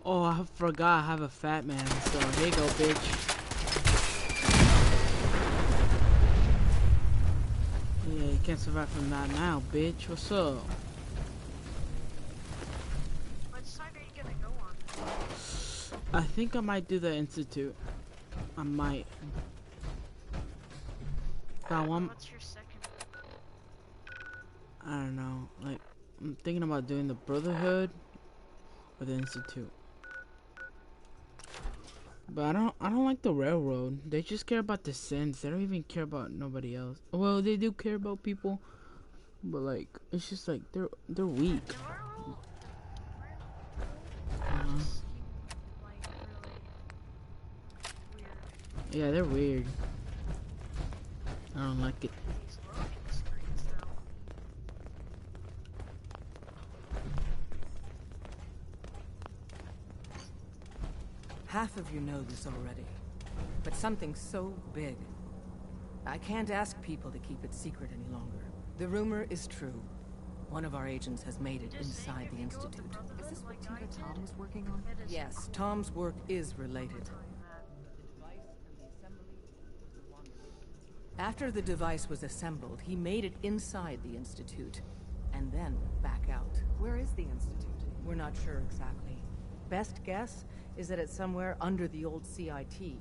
Oh, I forgot I have a fat man, so here you go, bitch. Yeah, you can't survive from that now, bitch. What's up? What side are you gonna go on? I think I might do the institute. I might. Got one. What's your second? I don't know. Like, I'm thinking about doing the Brotherhood or the institute. But I don't like the railroad. They just care about the synths. They don't even care about nobody else. Well, they do care about people, but like it's just like they're weak. Yeah, they're weird. I don't like it. Half of you know this already, but something so big, I can't ask people to keep it secret any longer. The rumor is true. One of our agents has made it inside the Institute. Is this what Tinker Tom was working on? Yes, Tom's work is related. After the device was assembled, he made it inside the Institute, and then back out. Where is the Institute? We're not sure exactly. Best guess is that it's somewhere under the old CIT.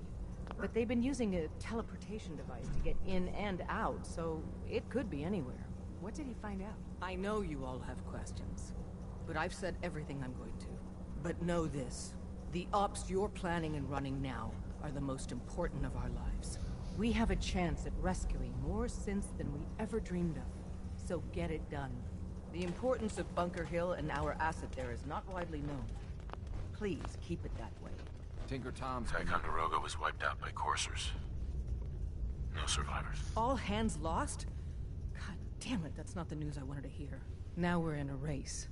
But they've been using a teleportation device to get in and out, so it could be anywhere. What did he find out? I know you all have questions, but I've said everything I'm going to. But know this, the ops you're planning and running now are the most important of our lives. We have a chance at rescuing more synths than we ever dreamed of, so get it done. The importance of Bunker Hill and our asset there is not widely known. Please keep it that way. Tinker Tom's... Ticonderoga was wiped out by coursers. No survivors. All hands lost? God damn it, that's not the news I wanted to hear. Now we're in a race.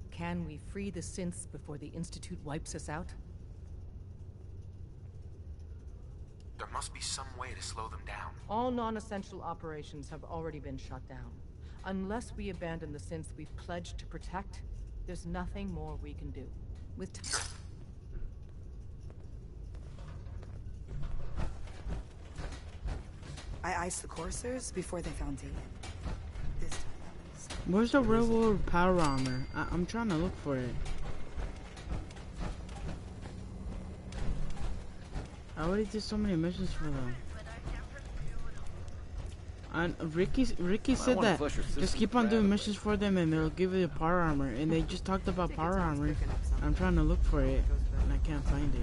Can we free the synths before the Institute wipes us out? There must be some way to slow them down. All non-essential operations have already been shut down. Unless we abandon the synths we've pledged to protect, there's nothing more we can do. With I iced the coursers before they found Dean. Where's the railroad power armor? I'm trying to look for it. I already did so many missions for them. And Ricky said that just keep on doing missions for them and they'll give you the power armor. And they just talked about power armor. I'm trying to look for it and I can't find it.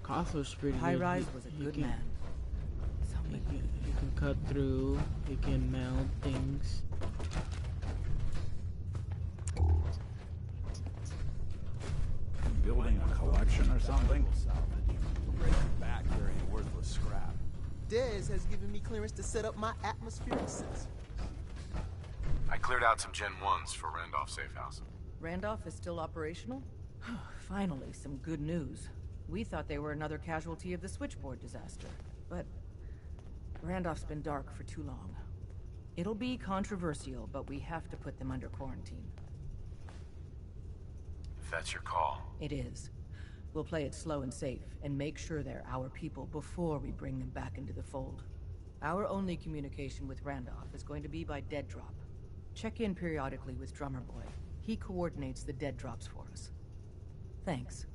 Costler's pretty High good. Rise was a good man. He can cut through, he can meld things. Building a collection or Something will salvage. Break your back carrying worthless scrap. Dez has given me clearance to set up my atmospheric sensor. I cleared out some Gen 1s for Randolph Safe House. Randolph is still operational? Finally, some good news. We thought they were another casualty of the switchboard disaster, but Randolph's been dark for too long. It'll be controversial, but we have to put them under quarantine. If that's your call. It is. We'll play it slow and safe, and make sure they're our people before we bring them back into the fold. Our only communication with Randolph is going to be by dead drop. Check in periodically with Drummer Boy. He coordinates the dead drops for us. Thanks.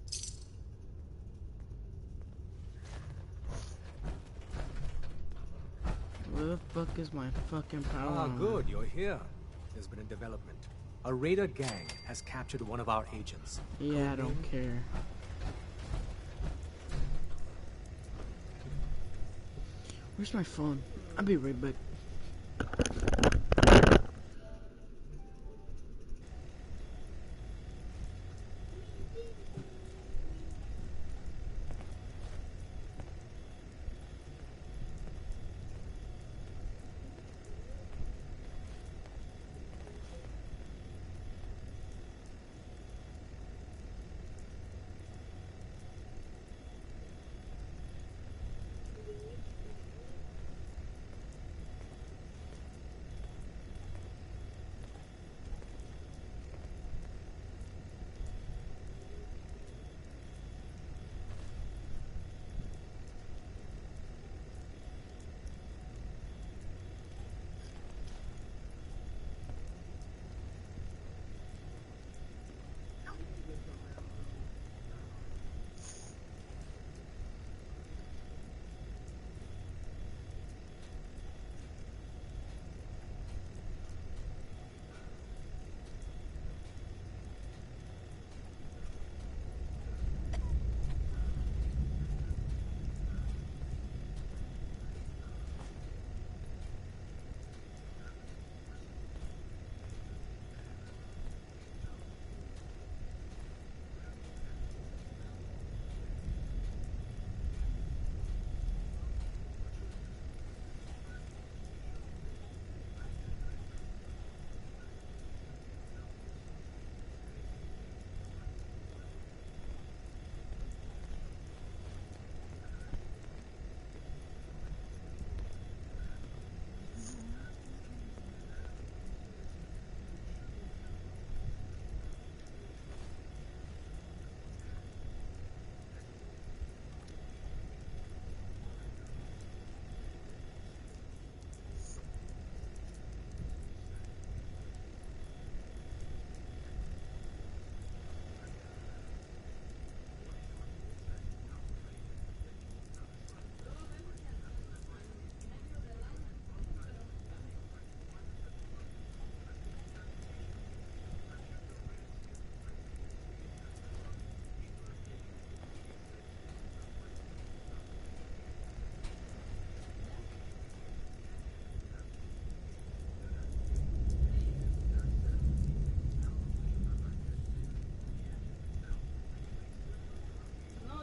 Where the fuck is my fucking power? Ah, armor? good, you're here. There's been a development. A raider gang has captured one of our agents. Yeah, I don't care. Where's my phone? I'll be right back.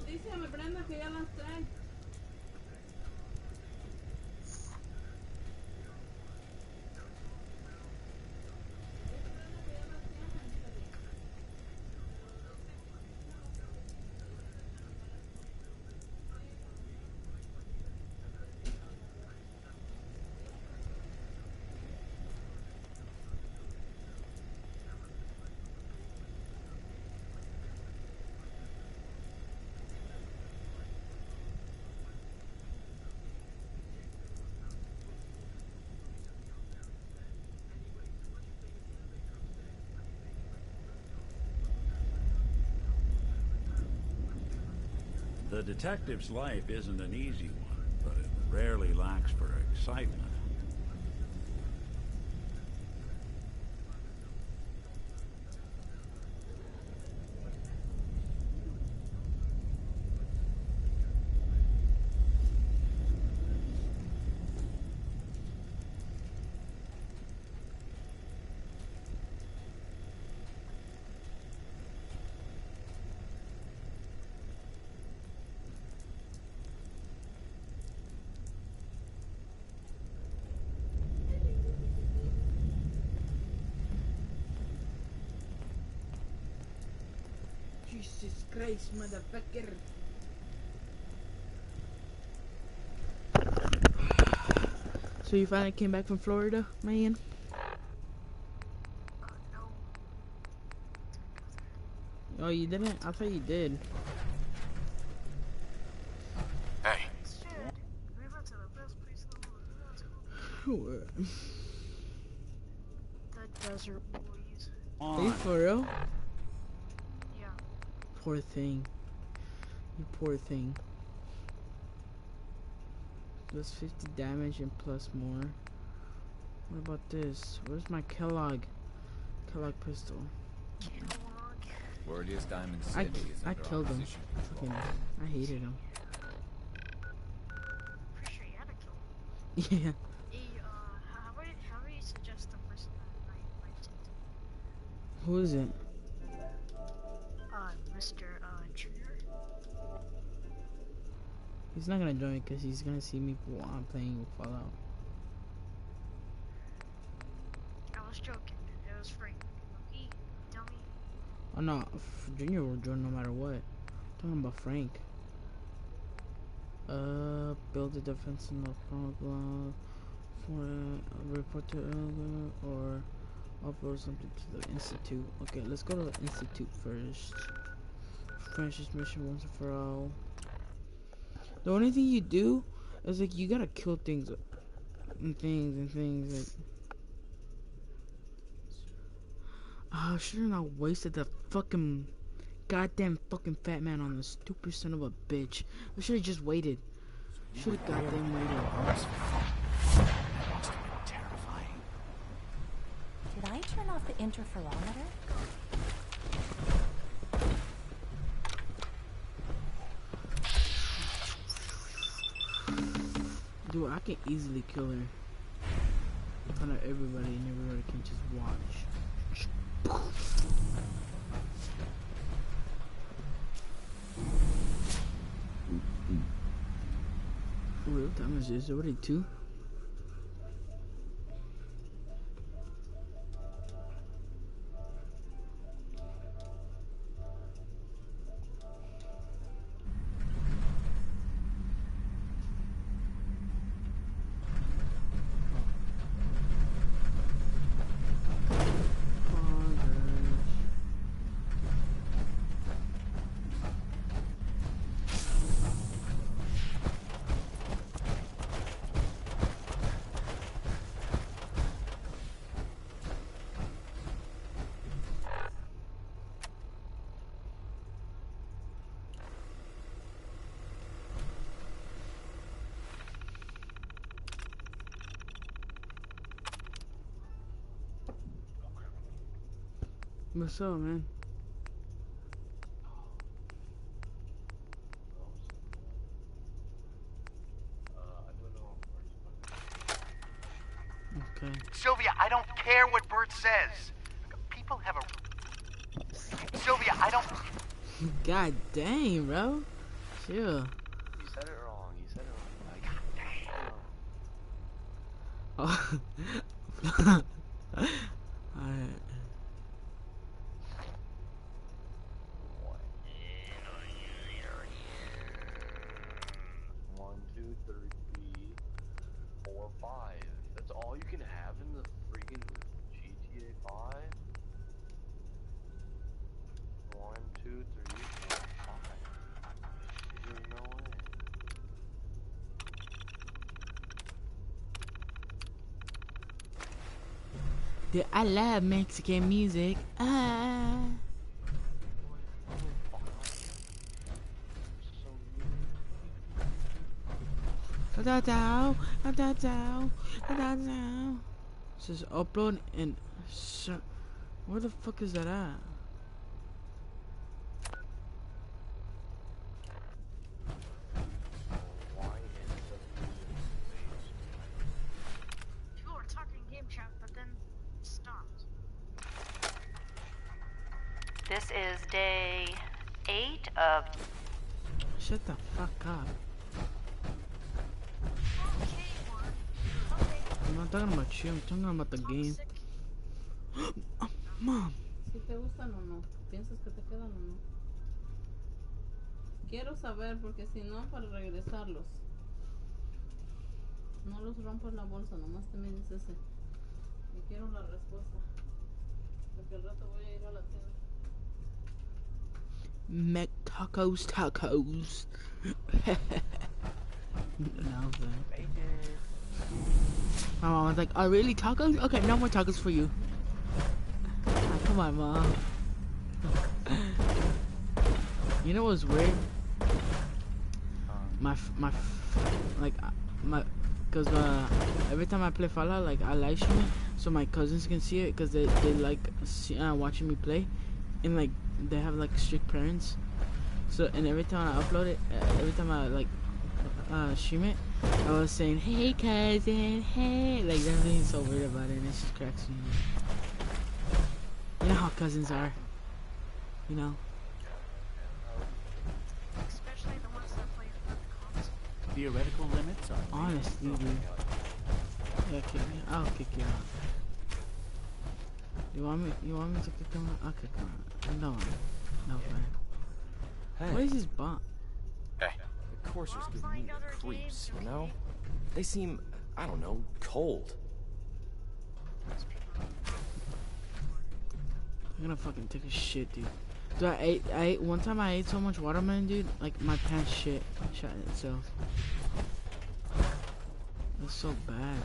Dígame, Brenda, que ya las trae. The detective's life isn't an easy one, but it rarely lacks for excitement. Christ, motherfucker. So you finally came back from Florida, man? Oh, you didn't? I thought you did. Hey. What? The Desert Boys. Are you for real? Yeah. Poor thing. You poor thing. Plus 50 damage and plus more. What about this? Where's my Kellogg pistol? Word is Diamond City is I under killed him. opposition control. Fucking, I hated him. Pretty sure you had to kill him. Yeah. Hey, how do you suggest the person that I might take? Who is it? Mr. Junior. He's not gonna join because he's gonna see me while I'm playing Fallout. I was joking. It was Frank. He, dummy. Oh no, Junior will join no matter what. I'm talking about Frank. Build a defense in the problem for report to or upload something to the Institute. Okay, let's go to the Institute first. Finish this mission once and for all. The only thing you do is like you gotta kill things and things like. Oh, should have not wasted the fucking goddamn fucking fat man on the stupid son of a bitch. I should have just waited. Should have goddamn waited. That must have been terrifying. Did I turn off the interferometer? Dude, I can easily kill her in front of everybody, and everybody can just watch. Real damage is already 2. What's up, man? Okay. Sylvia, I don't care what Bert says. People have a... Sylvia, I don't... God dang, bro. Chill. You said it wrong. You said it wrong. Oh. Alright. That's all you can have in the freaking GTA 5? 1, 2, 3, 4, 5. There's no way. Dude, I love Mexican music. Ah. Says upload and where the fuck is that at? People were talking game chat, but then stopped. This is day 8 of... Shut the fuck up. I'm not talking about you, I'm talking about the game. Mom. Si te gustan o no, piensas que te quedan o no. Quiero saber porque si no para regresarlos. No los rompas la bolsa, nomás te mides ese. Y quiero la respuesta. Porque al rato voy a ir a la tienda. Mac tacos. No, my mom was like, "Oh, really tacos? Okay, no more tacos for you." Ah, come on, Mom. You know what's weird? Cause every time I play Fallout, like I live stream it so my cousins can see it, cause they like watching me play, and like they have like strict parents. So and every time I upload it, every time I like stream it, I was saying, "Hey cousin, hey," like they're being so weird about it, and it just cracks me up. You know how cousins are, you know. Especially the ones that play the console. Theoretical limits are honestly, dude. Yeah, kick me. I'll kick you out. You want me to kick him out? I'll kick him out. No, man. Hey. What is this bomb? Hey. The coursers give me the creeps, you know? They seem, I don't know, cold. I'm gonna fucking take a shit, dude. Dude, I ate one time I ate so much watermelon, dude, like my pants shot itself. It's so bad.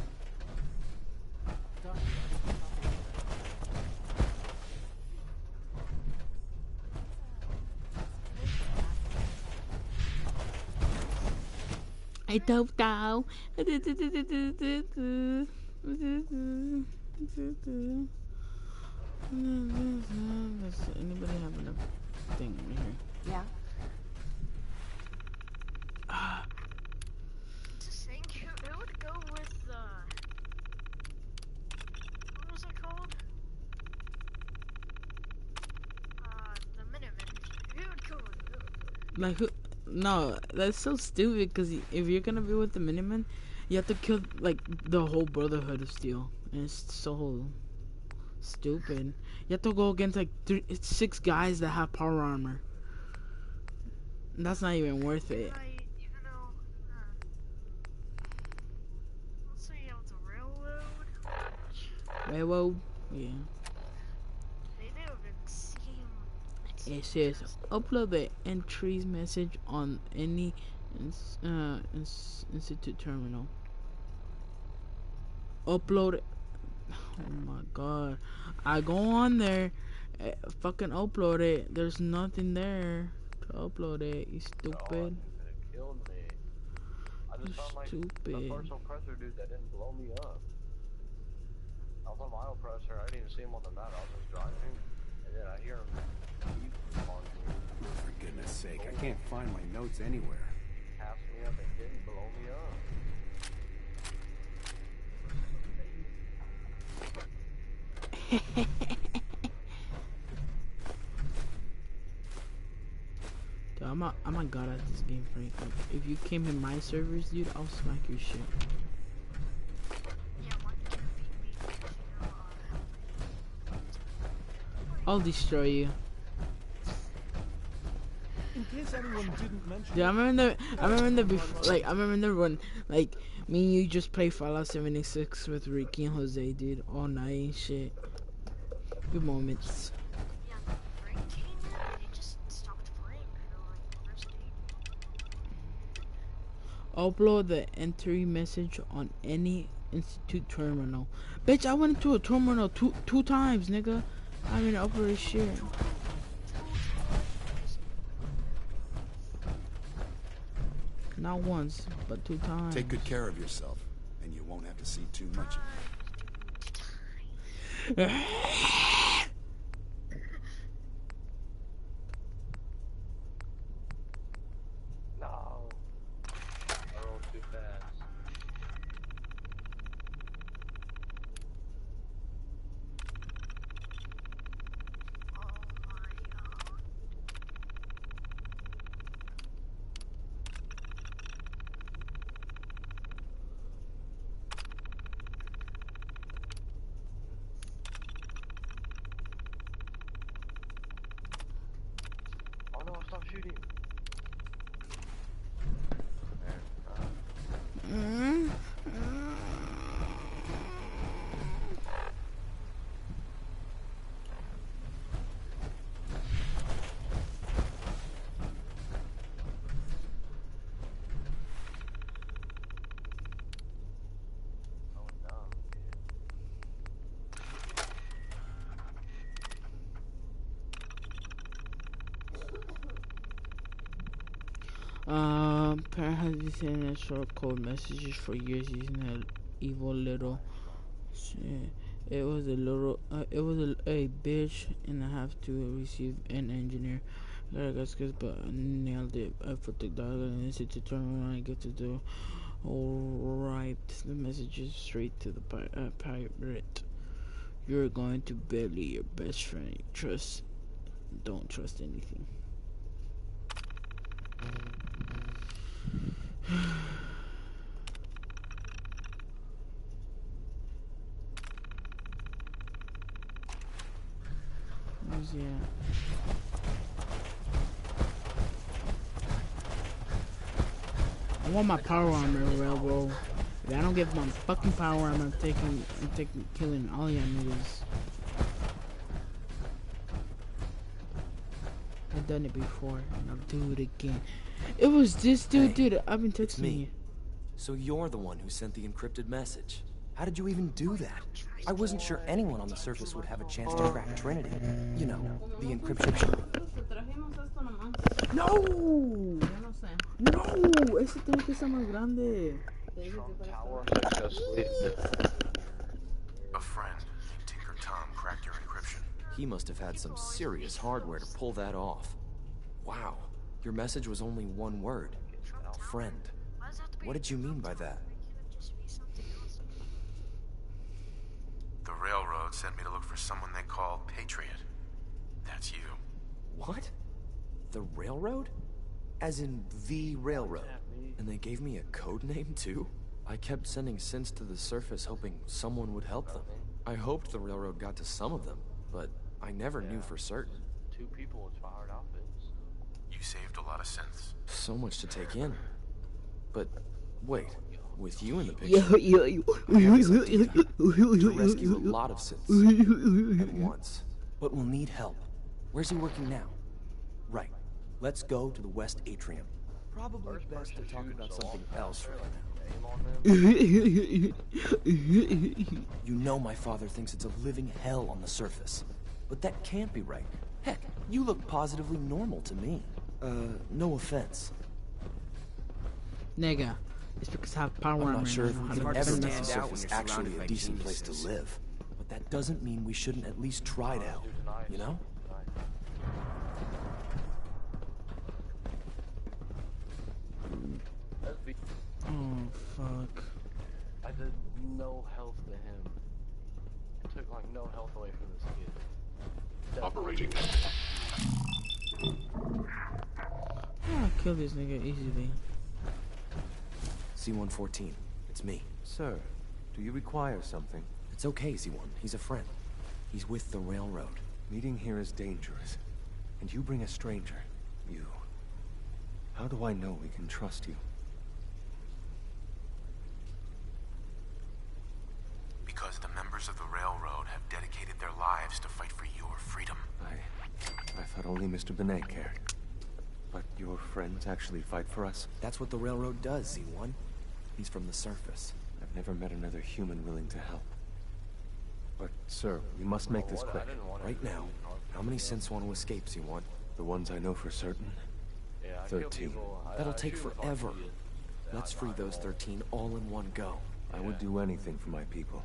I don't know. Does anybody have enough thing right here? Yeah. To think, who would go with what was it called? The Miniman. Who would go with? Like who? No, that's so stupid. Because if you're gonna be with the Miniman, you have to kill like the whole Brotherhood of Steel, and it's so stupid. You have to go against like 6 guys that have power armor. And that's not even worth it. Let's see how the railroad. Railroad? Yeah. They didn't seem. It says upload the entries message on any institute terminal. Upload it. Oh my god. I go on there, fucking upload it. There's nothing there to upload it, you stupid. Killed me. I just found like stupid. a partial pressure dude that didn't blow me up. I was on my pressure, I didn't even see him on the map, I was just driving, and then I hear him beep on me. For goodness sake, I can't find my notes anywhere. Taps me up and didn't blow me up. Dude, I'm a god at this game, Frank. Like, if you came in my servers, dude, I'll smack your shit. I'll destroy you. In case anyone didn't mention. Yeah, I remember when like me and you just play Fallout 76 with Ricky and Jose, dude, all night and shit. Good moments. Yeah, Frank came in and he just stopped playing for like the first day. Upload the entry message on any institute terminal. Bitch, I went into a terminal two times, nigga. I mean, upload this shit. Not once, but 2 times. Take good care of yourself, and you won't have to see too much of it. No. I rolled too fast. Parent has been sending short code messages for years using that evil little shit. It was a bitch and a half to receive an engineer. I guess but I nailed it. I put the dog and it's to turn around and get to do alright. The message is straight to the pirate. You're going to bury your best friend. Don't trust anything. Where's he at? I want my power armor, Railroad. If I don't get my fucking power armor, I'm killing all y'all niggas. I've done it before, and I'll do it again. It was this dude, dude. I've been texting you. So you're the one who sent the encrypted message. How did you even do that? I wasn't sure anyone on the surface would have a chance to crack Trinity. You know, the encryption. No! No! Ese tiene que ser más grande. A friend named Tinker Tom cracked your encryption. He must have had some serious hardware to pull that off. Wow, your message was only one word. Friend. What did you mean by that? The Railroad sent me to look for someone they call Patriot. That's you. What? The Railroad? As in the Railroad? And they gave me a code name too? I kept sending synths to the surface hoping someone would help them. I hoped the Railroad got to some of them, but I never knew for certain. 2 people with fired outfits. You saved a lot of synths. So much to take in. But wait, with you in the picture, to rescue a lot of synths at once. But we'll need help. Where's he working now? Right. Let's go to the West Atrium. Probably best to talk about something else right now. You know my father thinks it's a living hell on the surface. But that can't be right. Heck, you look positively normal to me. No offense. Nigga, it's because I have power armor. I'm not sure if we can ever make the stand out when surface you're actually surrounded a by decent place geniuses. to live. But that doesn't mean we shouldn't at least try to help, you know? Oh, fuck. I did no health to him. I took like no health away from this kid. Operating. I'll kill this nigga easily. C-114, it's me. Sir, do you require something? It's okay, Z-1. He's a friend. He's with the Railroad. Meeting here is dangerous. And you bring a stranger. You. How do I know we can trust you? Because the members of the Railroad have dedicated their lives to fight for your freedom. I thought only Mr. Benet cared. But your friends actually fight for us? That's what the Railroad does, Z-1. He's from the surface. I've never met another human willing to help. But, sir, we must make this quick. Right now, how many synths want to escape, Z-1? The ones I know for certain? 13. That'll take forever. Let's free those 13 all in one go. I would do anything for my people.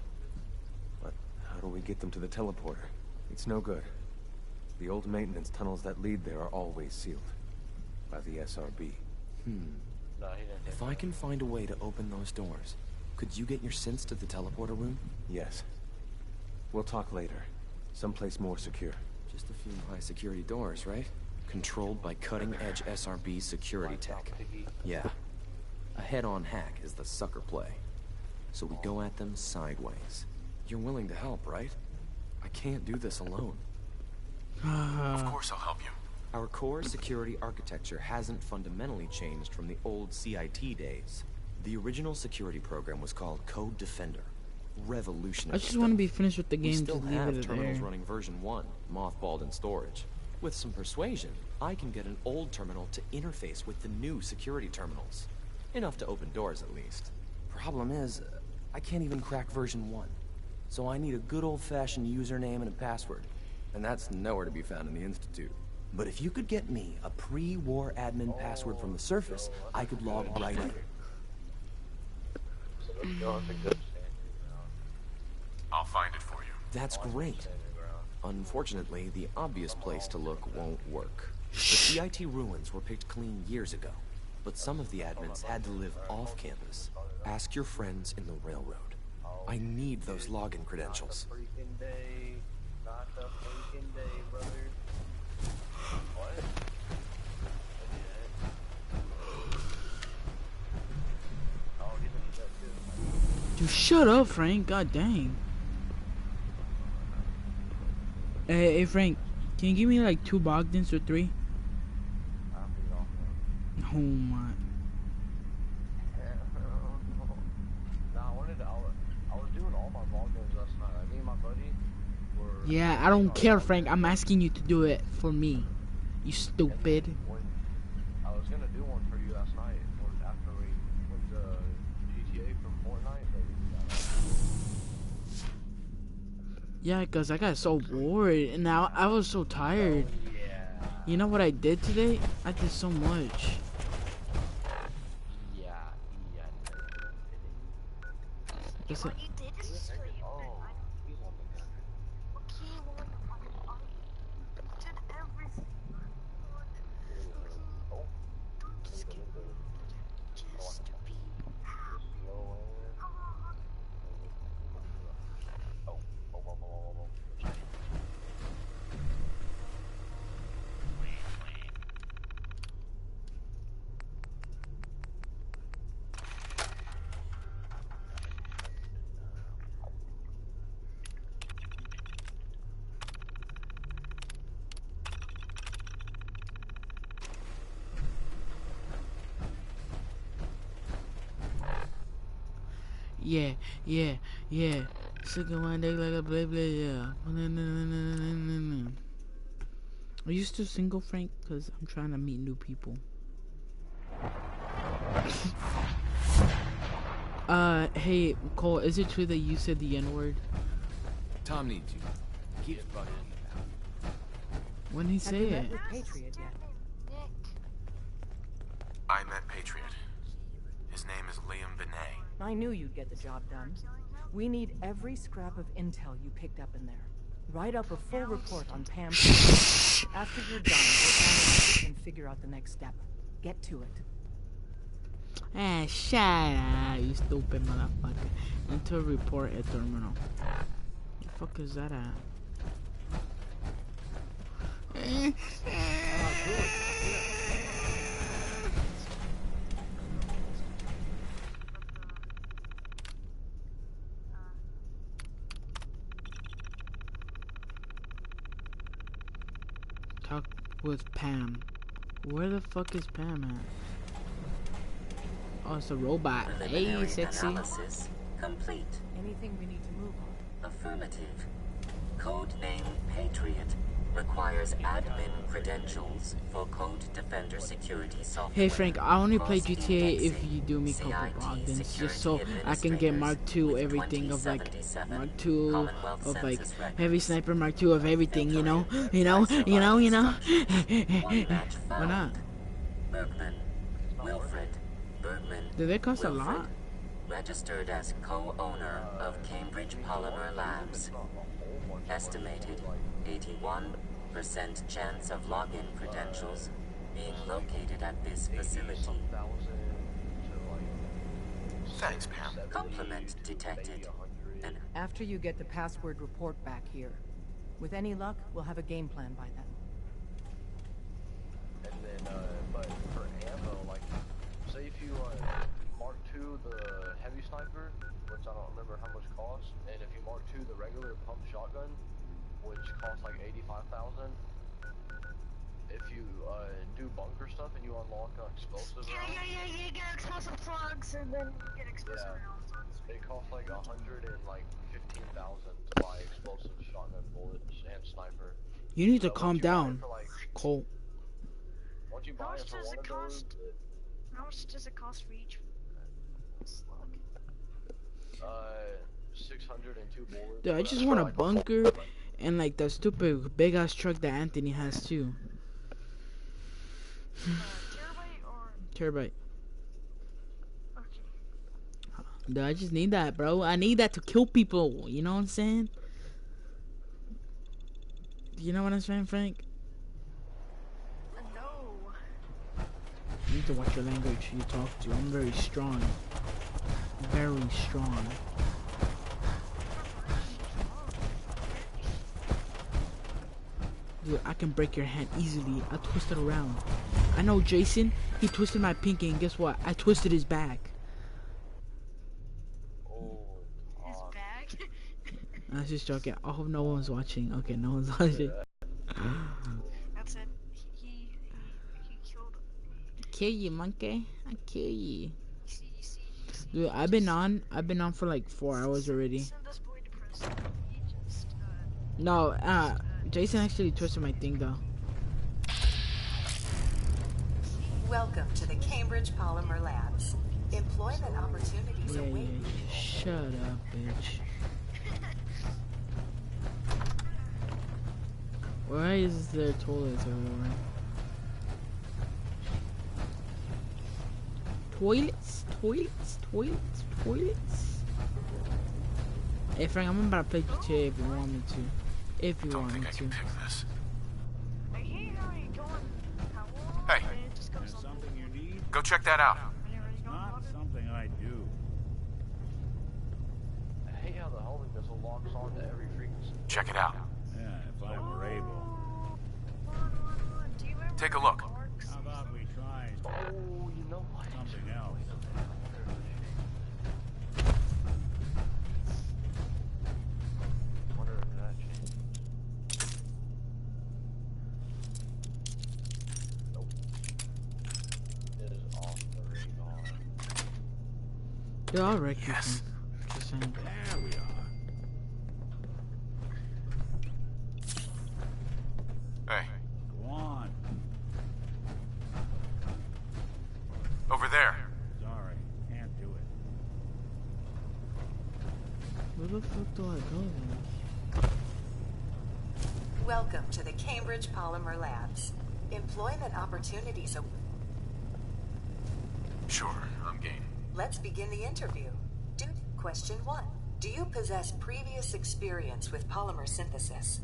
But how do we get them to the teleporter? It's no good. The old maintenance tunnels that lead there are always sealed. By the SRB. If I can find a way to open those doors, could you get your synths to the teleporter room? Yes. We'll talk later. Someplace more secure. Just a few high security doors, right? Controlled by cutting-edge SRB security tech. Yeah. A head-on hack is the sucker play. So we go at them sideways. You're willing to help, right? I can't do this alone. Of course I'll help you. Our core security architecture hasn't fundamentally changed from the old CIT days. The original security program was called Code Defender. Revolutionary. I just want to be finished with the game. We still to leave have it terminals there. running version 1, mothballed in storage. With some persuasion, I can get an old terminal to interface with the new security terminals. Enough to open doors, at least. Problem is, I can't even crack version 1. So I need a good old-fashioned username and a password. And that's nowhere to be found in the Institute. But if you could get me a pre-war admin password from the surface, I could log right in. I'll find it for you. That's great. Unfortunately, the obvious place to look won't work. The CIT ruins were picked clean years ago, but some of the admins had to live off campus. Ask your friends in the railroad. I need those login credentials. Not the freaking day, brother. What? Oh, he's gonna need that too. Dude, shut up, Frank. God dang. Hey, Frank, can you give me like 2 Bogdans or 3? Oh my. I was doing all my ball games last night. Like, me and my buddy were... Yeah, I don't care, Frank. I'm asking you to do it for me. You stupid. I was gonna do one for you last night after we went to GTA from Fortnite, but Yeah, because I got so bored and now I was so tired. You know what I did today? I did so much. What's it? Yeah. Sucking my dick like a blah blah, yeah. Are you still single, Frank? Because I'm trying to meet new people. Hey, Cole, is it true that you said the N-word? Tom needs you. He keeps bugging me about. When did he say it? Patriot yet? I met Patriot. His name is Liam Benet. I knew you'd get the job done. We need every scrap of intel you picked up in there. Write up a full report on Pam. After you're done, we'll analyze it and figure out the next step. Get to it. Ah, shut up, you stupid motherfucker. Enter report at terminal. The fuck is that at? Talk with Pam. Where the fuck is Pam at? Oh, it's a robot. Hey, sexy. Analysis complete. Anything we need to move on? Affirmative. Codename Patriot requires admin credentials for Code Defender security software. Hey Frank, I only play GTA if you do me couple Bogdans, just so I can get Mark II everything of like Mark II of like Heavy Sniper, Mark II of everything, you know? Why not? Bergman. Wilfred. Bergman. Do they cost a lot? Registered as co-owner of Cambridge Polymer Labs. Estimated 81% chance of login credentials being located at this facility. Thanks, Pam. Compliment detected. And after you get the password report back here, with any luck, we'll have a game plan by then. And then, but for ammo, like, say if you Mark II the heavy sniper, which I don't remember how much it costs, and if you Mark II the regular pump shotgun, which costs like 85,000. If you do bunker stuff and you unlock explosive rounds. Yeah, you get explosive plugs and then you get explosive rounds. It costs like 115,000 to buy explosive shotgun bullets and sniper. You need to calm down, Cole. Once you buy it for one of those, how much does it cost for each slug? 602 bullets. Dude, I just want a bunker and like the stupid big ass truck that Anthony has too. Terabyte or... Terabyte. Okay. Dude, I just need that, bro. I need that to kill people. You know what I'm saying? Do you know what I'm saying, Frank? No. You need to watch your language you talk to. I'm very strong. Very strong. Dude, I can break your hand easily. I twist it around. I know Jason, he twisted my pinky, and guess what? I twisted his back. His bag? I was just joking. I hope no one's watching. Okay, no one's watching. That's it. He killed me. Kill you, monkey. I kill you. Dude, I've been on for like 4 hours already. No, Jason actually twisted my thing though. Welcome to the Cambridge Polymer Labs. Employment opportunities await you. Shut up, bitch. Why is there toilets everywhere? Toilets? Hey Frank, I'm about to play GTA if you want me to. If you want me to. Pick this. Hey, how are you going? Hey. Something you need? Go check that out. Not something I do. I hate how the homing missile locks on to every frequency. Check it out. Yeah, if I were able. Take a look. How about we try Oh, you know what? something else? Wonder if that changed. Nope. It is off the radar. Dude, I'll wreck you. Just saying. There we are. Hey, Go on. over there. Sorry, can't do it. Where the fuck do I go then? Welcome to the Cambridge Polymer Labs. Employment opportunities await. Sure, I'm game. Let's begin the interview. Duty question 1. Do you possess previous experience with polymer synthesis?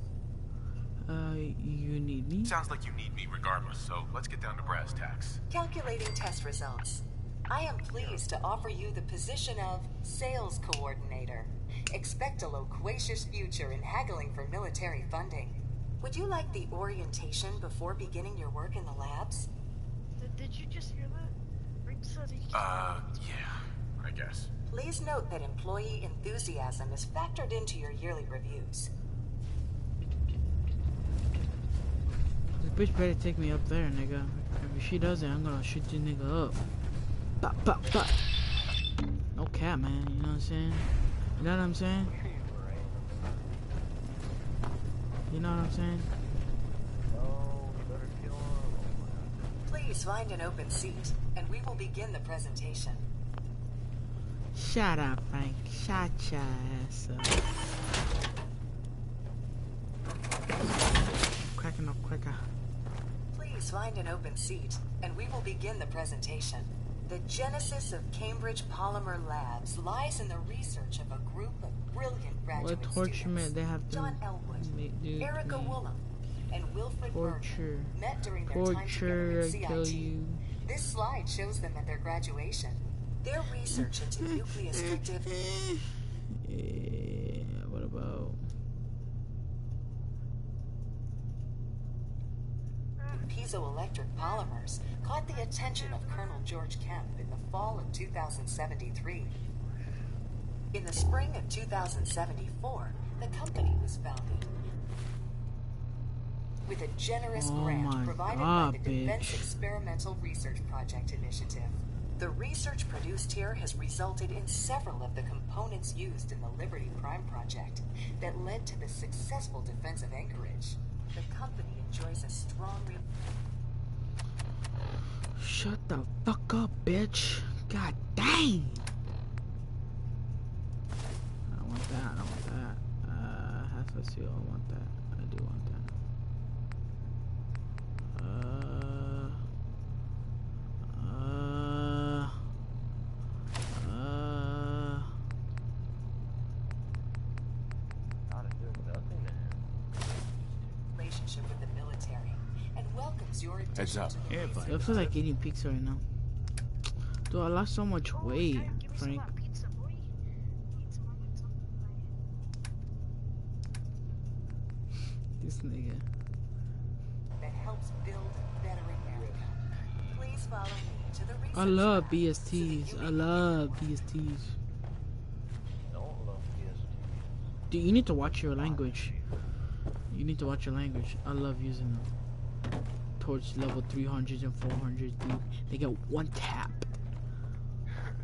You need me? Sounds like you need me regardless, so let's get down to brass tacks. Calculating test results. I am pleased to offer you the position of sales coordinator. Expect a loquacious future in haggling for military funding. Would you like the orientation before beginning your work in the labs? Did you just hear that? Rick said he Yeah, I guess. Please note that employee enthusiasm is factored into your yearly reviews. This bitch better take me up there, nigga. If she doesn't, I'm gonna shoot this nigga up. Bop, bop, bop. No cap, man. You know what I'm saying? You know what I'm saying? You know what I'm saying? Please find an open seat, and we will begin the presentation. Shut up, Frank. Shut your ass up. Cracking up quicker. Please find an open seat, and we will begin the presentation. The genesis of Cambridge Polymer Labs lies in the research of a group of brilliant graduate What torture students, they have to John Elwood, do Erica to me. Woolham, and Wilfred Torture. Berger, met during their time Torture, together I at kill CIT. you. This slide shows them at their graduation. Their research into nucleus fictive. Yeah, what about? Piezoelectric polymers caught the attention of Colonel George Kemp in the fall of 2073. In the spring of 2074, the company was founded. With a generous Oh grant my provided God, by the Defense bitch. Experimental Research Project Initiative. The research produced here has resulted in several of the components used in the Liberty Prime project that led to the successful defense of Anchorage. The company enjoys a strong Shut the fuck up, bitch. God dang. I don't want that. I don't want that. Half a seal. I want that. I do want that. your Heads up. I feel like eating pizza right now. Dude, I lost so much weight, Frank. This nigga. That helps build better America. Please follow me to the research. I love BSTs. I love BSTs. Dude, you need to watch your language. You need to watch your language. I love using them. Towards level 300s and 400s, dude. They get one tap.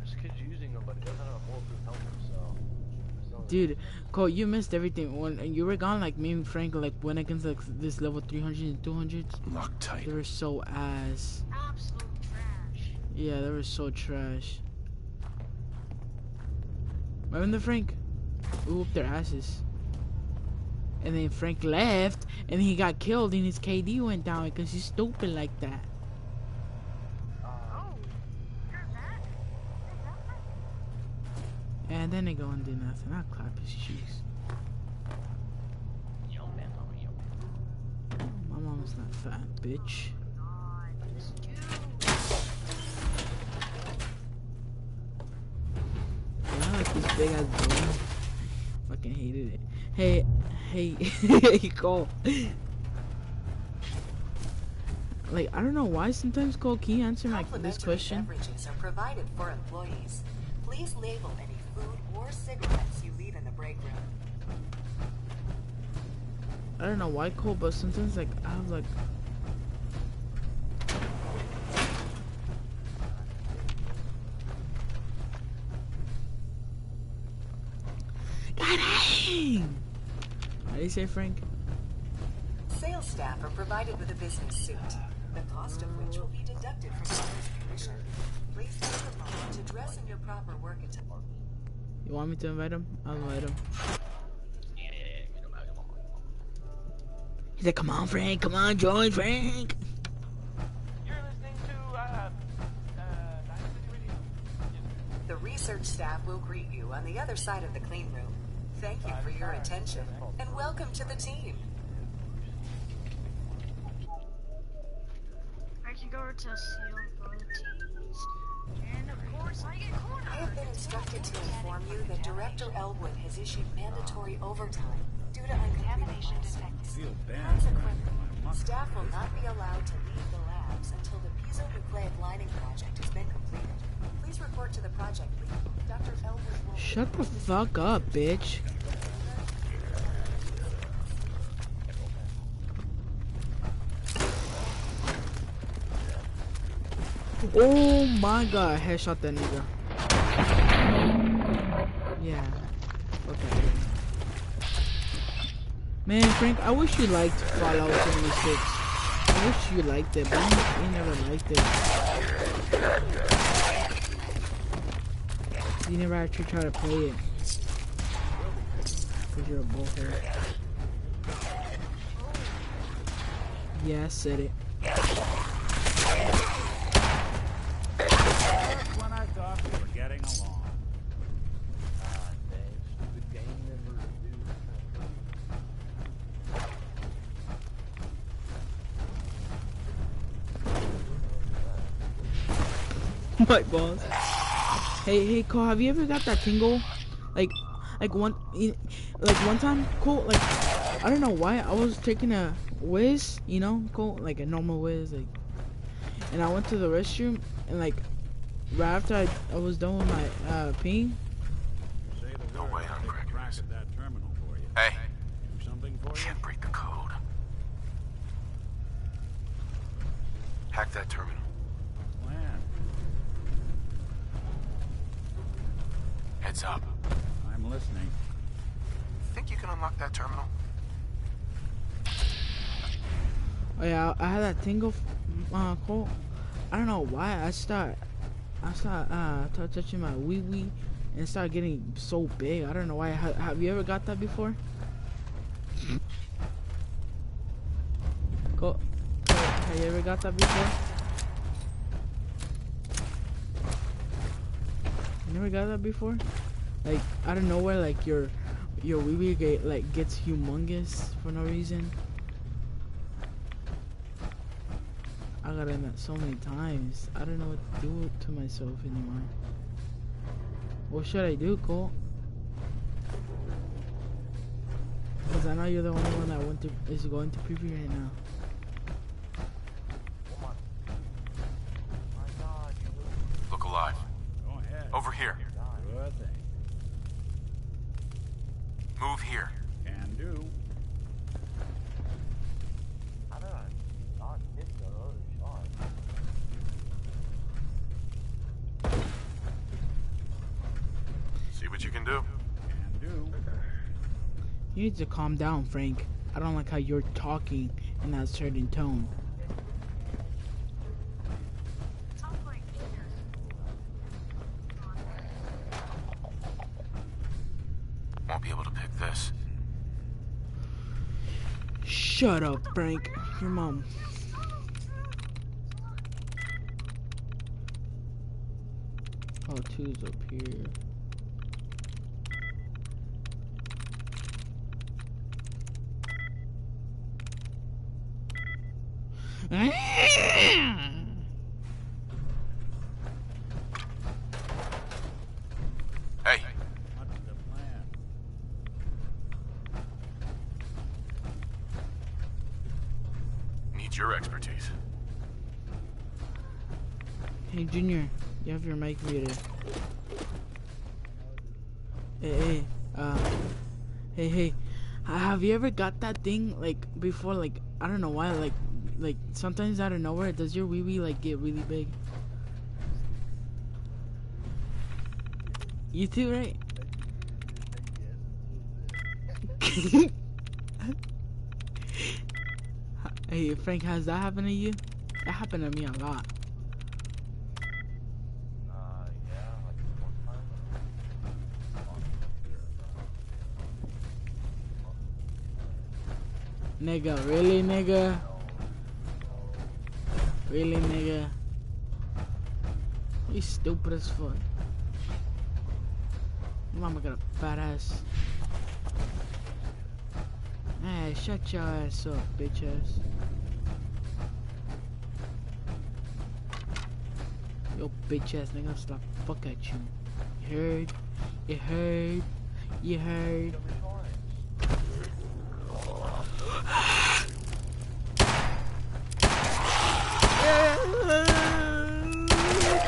This kid's using them, but he doesn't have a bulletproof helmet, so... Dude, Cole, you missed everything. When you were gone, like me and Frank, like went against like this level 300s and 200s. Loctite. They were so ass. Absolute trash. Yeah, they were so trash. Remember the Frank? We whooped their asses. And then Frank left, and he got killed, and his KD went down because he's stupid like that. And then they go and do nothing. I'll clap his cheeks. My mom's not fat, bitch. I like this big ass balloon. Fucking hated it. Hey, Cole. Like, I don't know why sometimes, Cole, can you answer my this question? Beverages are provided for employees. Please label any food or cigarettes you leave in the break room. I don't know why, Cole, but sometimes, like, I have, like... God dang! What do you say, Frank? Sales staff are provided with a business suit, the cost of which will be deducted from your first commission. Please take a moment to dress in your proper work attire. You want me to invite him? I'll invite him. He's like, come on, Frank, come on, join, Frank. You're listening to, The research staff will greet you on the other side of the clean room. Thank you for your attention, and welcome to the team. I can go over to Seal and of course I get cornered. I have been instructed to inform you that Director Elwood has issued mandatory overtime due to uncontamination defects. Consequently, staff will not be allowed to leave the labs until the piezonucleic lining project has been completed. Please report to the project lead. Dr. Elwood will... Shut the fuck up, bitch. Oh my god, headshot that nigga. Yeah. Okay. Man, Frank, I wish you liked Fallout 76. I wish you liked it, but you never liked it. You never actually try to play it. Because you're a bullhead. Yeah, I said it. When I thought we were getting along. My boss. Hey, Cole, have you ever got that tingle? Like one time, Cole, like, I don't know why, I was taking a whiz, you know, Cole, like a normal whiz, like, and I went to the restroom, and like, right after I was done with my, peeing. No way I'm cracking this. That terminal for you. Hey. Do something for you? Can't break the code. Hack that terminal. Plan. Heads up. I'm listening. Think you can unlock that terminal? Oh yeah, I had that tingle, Cole. I don't know why I start touching my wee wee and start getting so big. I don't know why. Have you ever got that before? Cole, have you ever got that before? You never got that before? Like out of nowhere, like your wee wee gets humongous for no reason. I got in that so many times. I don't know what to do to myself anymore. What should I do, Cole? Because I know you're the only one that is going to preview right now. Look alive. Go ahead. Over here. Good thing. Move here. Can do. How did I not hit the other shot? See what you can do. Can do. You need to calm down, Frank. I don't like how you're talking in that certain tone. Won't be able to pick this. Shut up, Frank. Your mom. Oh, two's up here. Hey. What's the plan? Need your expertise. Hey, Junior, you have your mic muted. Hey, hey, have you ever got that thing, like, before, like, I don't know why, like, sometimes out of nowhere, does your wee-wee, like, get really big? You too, right? Hey, Frank, has that happened to you? That happened to me a lot. Nigga, really, nigga? Really, nigga? You stupid as fuck. Your mama got a fat ass. Hey, shut your ass up, bitch ass. Yo, bitch ass nigga, stop fuck at you. You heard? You heard? You heard?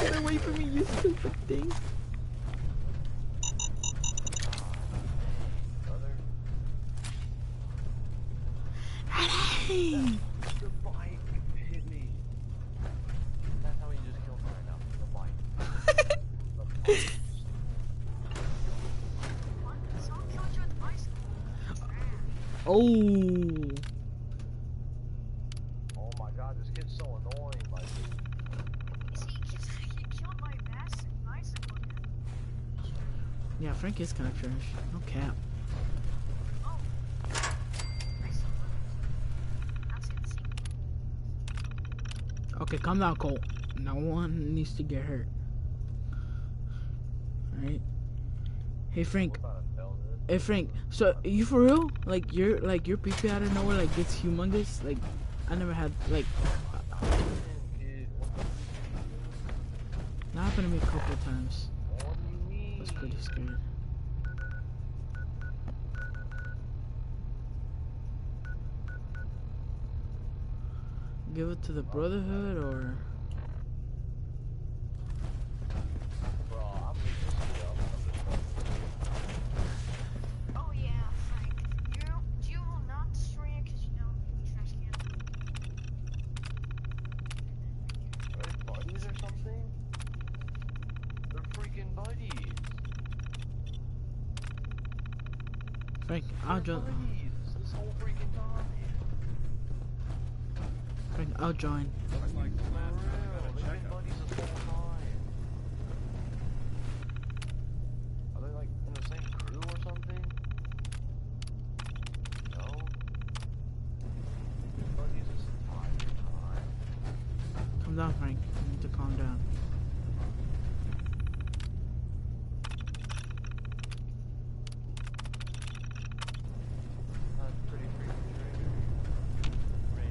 Get away from me, you stupid thing. Hey! The bike hit me. That's how he just killed me right now. The bike. Oh! Oh my god, this kid's so annoying. Like, He killed my bicycle. Yeah, Frank is kind of trash. No cap. Okay, calm down, Cole. No one needs to get hurt. Alright? Hey, Frank. Hey, Frank. So, you for real? Like, your pee-pee out of nowhere, like, gets humongous? Like, I never had, like... That happened to me a couple of times. I was pretty scared. Give it to the Brotherhood, or... Oh yeah, Frank. You will not destroy it because you know you trash can. are they buddies or something? They're freaking buddies. Frank, I'll join. This whole freaking time. Frank, I'll join. Looks like the last time I got a They've been checkup. buddies this whole time. Are they like in the same crew or something? No? Buddies this entire time. Calm down, Frank. You need to calm down.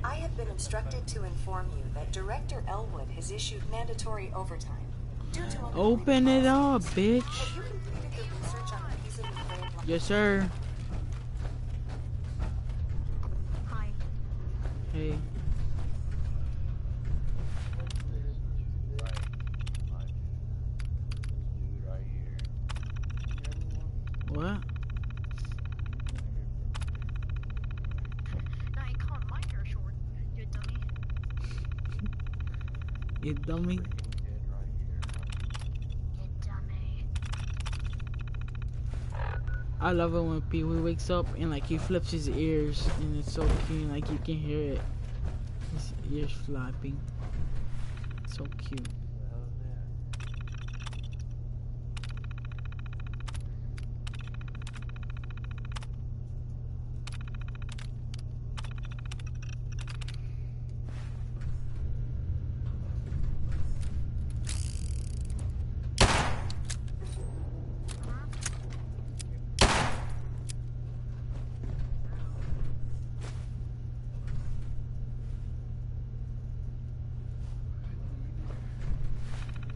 I have have been instructed to inform you that Director Elwood has issued mandatory overtime. Open it up, bitch. Have you completed the research on the piece of the Yes, sir. Hi. Hey. What? Now you caught my hair short, you dummy. You dummy. You dummy. I love it when Pee Wee wakes up and like he flips his ears and it's so cute, like you can hear it. His ears flapping. So cute.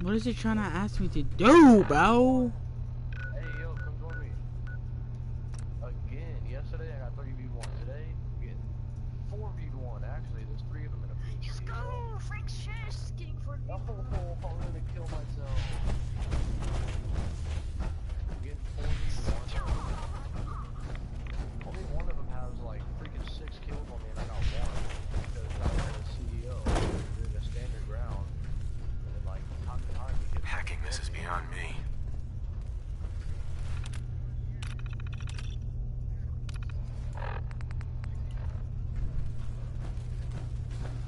What is it trying to ask me to do, bro? Hey, yo, come join me. Again, yesterday I got 3v1. Today, I'm getting 4v1. Actually, there's 3 of them in a PvP. Let's go! Frank's asking for me. Oh, I'm gonna kill myself. I'm getting 4v1. Only one of them has like freaking 6 kills on me, and I got 1 because I was a CEO doing a standard round. And like time to time, he gets Hacking this is beyond me.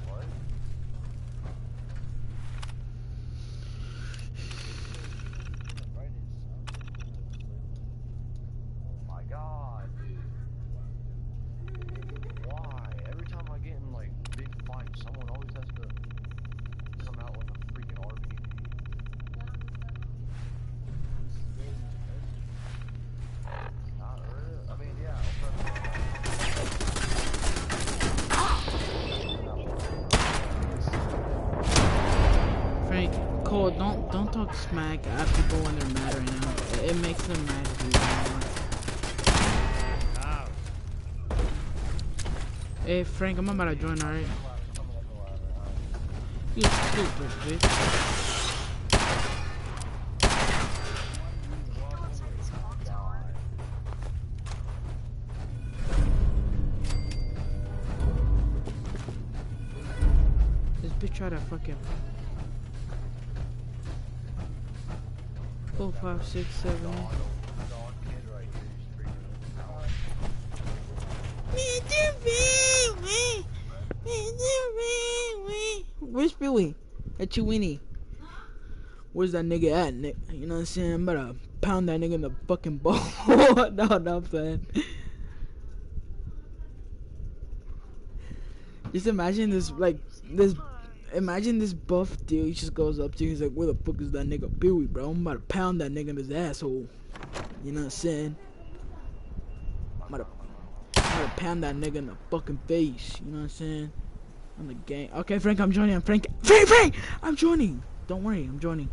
What? Oh my god, dude. Why? Every time I get in like big fights, someone always has to come out with a freaking RPG. Not really. I mean, yeah. Frank, Cole, don't talk smack at people when they're mad right now. It makes them mad too. Hey Frank, I'm about to join, alright? You stupid bitch. This bitch tried to fucking 4, 5, 6, 7. Where's Billy? At you, Winnie. Where's that nigga at, Nick? You know what I'm saying? I'm about to pound that nigga in the fucking ball. No, I'm saying. Just imagine this, like, imagine this buff dude. He just goes up to you. He's like, where the fuck is that nigga Billy, bro? I'm about to pound that nigga in his asshole. You know what I'm saying? I'm about to pound that nigga in the fucking face. You know what I'm saying? On the game. Okay, Frank, I'm joining. Frank! I'm joining! Don't worry, I'm joining.